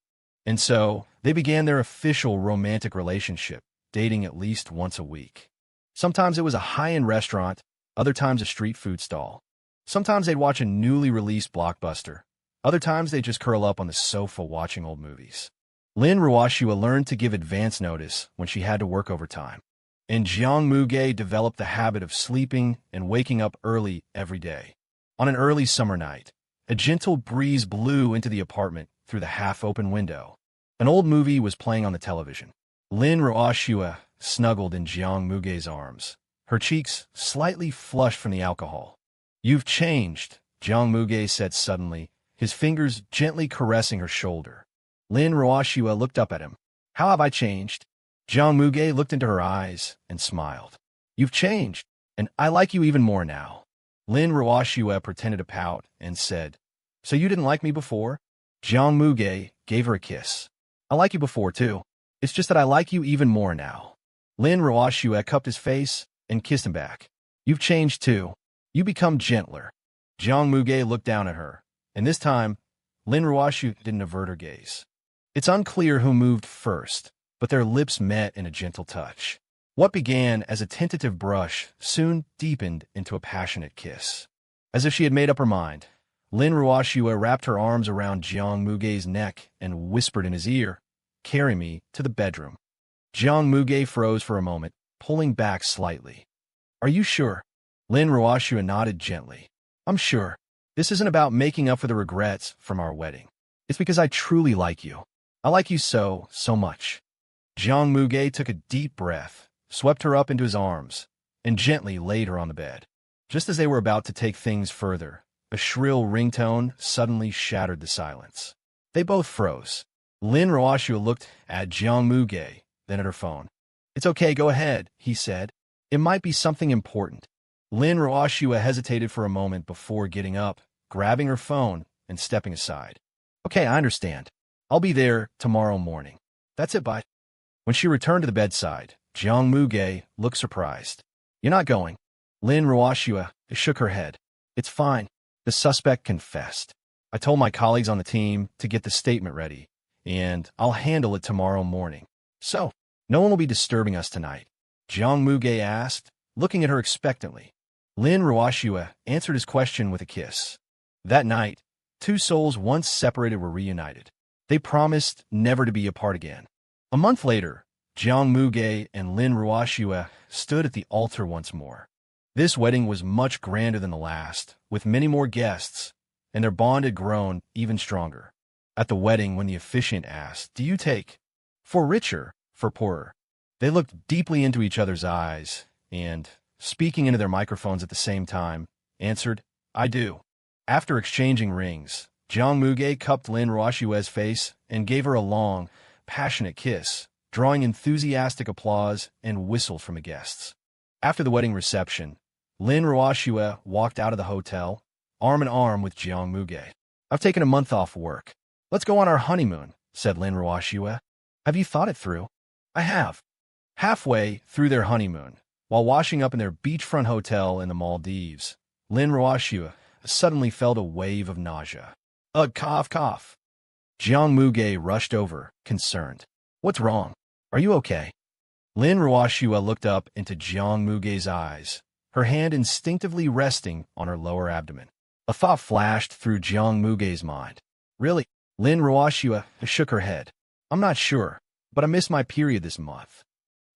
and so they began their official romantic relationship, dating at least once a week. Sometimes it was a high-end restaurant, other times a street food stall. Sometimes they'd watch a newly released blockbuster. Other times they'd just curl up on the sofa watching old movies. Lin Ruoshua learned to give advance notice when she had to work overtime. And Jiang Muge developed the habit of sleeping and waking up early every day. On an early summer night, a gentle breeze blew into the apartment through the half-open window. An old movie was playing on the television. Lin Ruoshua snuggled in Jiang Muge's arms, her cheeks slightly flushed from the alcohol. "You've changed," Jiang Muge said suddenly, his fingers gently caressing her shoulder. Lin Ruoshua looked up at him. "How have I changed?" Jiang Muge looked into her eyes and smiled. "You've changed, and I like you even more now." Lin Ruoshua pretended to pout and said, "So you didn't like me before?" Jiang Muge gave her a kiss. "I like you before, too. It's just that I like you even more now." Lin Ruoshua cupped his face and kissed him back. "You've changed, too. You become gentler." Jiang Muge looked down at her, and this time, Lin Ruoshua didn't avert her gaze. It's unclear who moved first, but their lips met in a gentle touch. What began as a tentative brush soon deepened into a passionate kiss. As if she had made up her mind, Lin Ruoshua wrapped her arms around Jiang Muge's neck and whispered in his ear, "Carry me to the bedroom." Jiang Muge froze for a moment, pulling back slightly. "Are you sure?" Lin Ruoshua nodded gently. "I'm sure. This isn't about making up for the regrets from our wedding. It's because I truly like you. I like you so much." Jiang Muge took a deep breath, swept her up into his arms, and gently laid her on the bed. Just as they were about to take things further, a shrill ringtone suddenly shattered the silence. They both froze. Lin Ruoshua looked at Jiang Muge, then at her phone. "It's okay, go ahead," he said. "It might be something important." Lin Ruoshua hesitated for a moment before getting up, grabbing her phone, and stepping aside. "Okay, I understand. I'll be there tomorrow morning. That's it, bye." When she returned to the bedside, Jiang Muge looked surprised. "You're not going?" Lin Ruoshua shook her head. "It's fine. The suspect confessed. I told my colleagues on the team to get the statement ready, and I'll handle it tomorrow morning. So, no one will be disturbing us tonight?" Jiang Muge asked, looking at her expectantly. Lin Ruoshua answered his question with a kiss. That night, two souls once separated were reunited. They promised never to be apart again. A month later, Jiang Muge and Lin Ruoshua stood at the altar once more. This wedding was much grander than the last, with many more guests, and their bond had grown even stronger. At the wedding, when the officiant asked, "Do you take for richer, for poorer?" they looked deeply into each other's eyes and, speaking into their microphones at the same time, answered, "I do." After exchanging rings, Jiang Muge cupped Lin Ruoshua's face and gave her a long, passionate kiss, drawing enthusiastic applause and whistles from the guests. After the wedding reception, Lin Ruoshua walked out of the hotel, arm in arm with Jiang Muge. "I've taken a month off work. Let's go on our honeymoon," said Lin Ruoshua. "Have you thought it through?" "I have." Halfway through their honeymoon, while washing up in their beachfront hotel in the Maldives, Lin Ruoshua suddenly felt a wave of nausea. "Ugh, cough, cough." Jiang Muge rushed over, concerned. "What's wrong? Are you okay?" Lin Ruoshua looked up into Jiang Muge's eyes, her hand instinctively resting on her lower abdomen. A thought flashed through Jiang Muge's mind. "Really?" Lin Ruoshua shook her head. "I'm not sure, but I missed my period this month."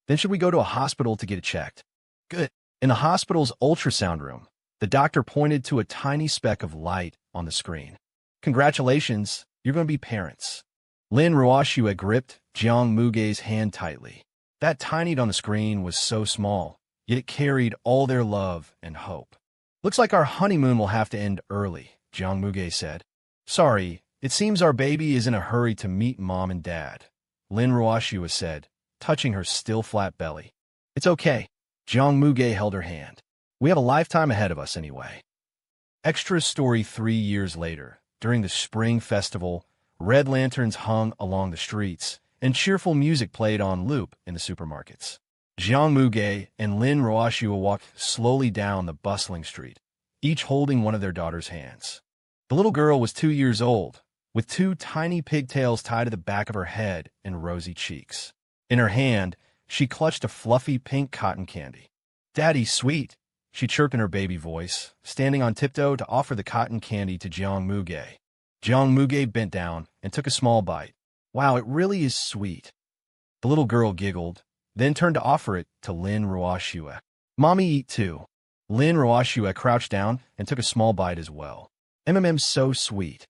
"Then should we go to a hospital to get it checked?" "Good." In the hospital's ultrasound room, the doctor pointed to a tiny speck of light on the screen. "Congratulations, you're going to be parents." Lin Ruoshua gripped Jiang Muge's hand tightly. That tiny dot on the screen was so small, yet it carried all their love and hope. "Looks like our honeymoon will have to end early," Jiang Muge said. Sorry, it seems our baby is in a hurry to meet Mom and Dad, Lin Ruoshua said, touching her still flat belly. It's okay. Jiang Muge held her hand. We have a lifetime ahead of us anyway. Extra story 3 years later, during the Spring Festival, red lanterns hung along the streets, and cheerful music played on loop in the supermarkets. Jiang Muge and Lin Ruoshua walked slowly down the bustling street, each holding one of their daughter's hands. The little girl was 2 years old, with 2 tiny pigtails tied to the back of her head and rosy cheeks. In her hand, she clutched a fluffy pink cotton candy. Daddy, sweet, she chirped in her baby voice, standing on tiptoe to offer the cotton candy to Jiang Muge. Jiang Muge bent down and took a small bite. Wow, it really is sweet. The little girl giggled, then turned to offer it to Lin Ruoshua. Mommy, eat too. Lin Ruoshua crouched down and took a small bite as well. So sweet.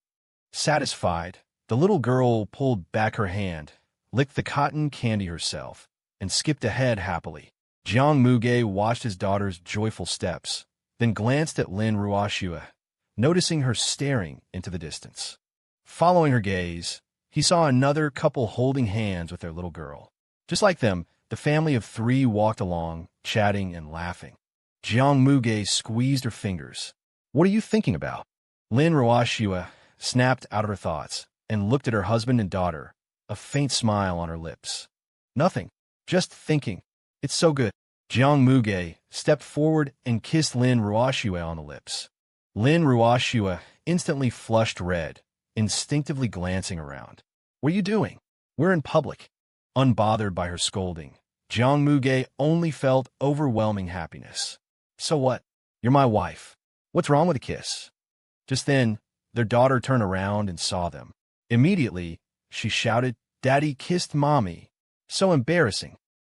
Satisfied, the little girl pulled back her hand, licked the cotton candy herself, and skipped ahead happily. Jiang Muge watched his daughter's joyful steps, then glanced at Lin Ruoshua, noticing her staring into the distance. Following her gaze, he saw another couple holding hands with their little girl. Just like them, the family of 3 walked along, chatting and laughing. Jiang Muge squeezed her fingers. What are you thinking about? Lin Ruoshua snapped out of her thoughts and looked at her husband and daughter, a faint smile on her lips. Nothing. Just thinking. It's so good. Jiang Muge stepped forward and kissed Lin Ruoshua on the lips. Lin Ruoshua instantly flushed red, instinctively glancing around. What are you doing? We're in public. Unbothered by her scolding, Jiang Muge only felt overwhelming happiness. So what? You're my wife. What's wrong with a kiss? Just then, their daughter turned around and saw them. Immediately, she shouted, Daddy kissed Mommy. So embarrassing.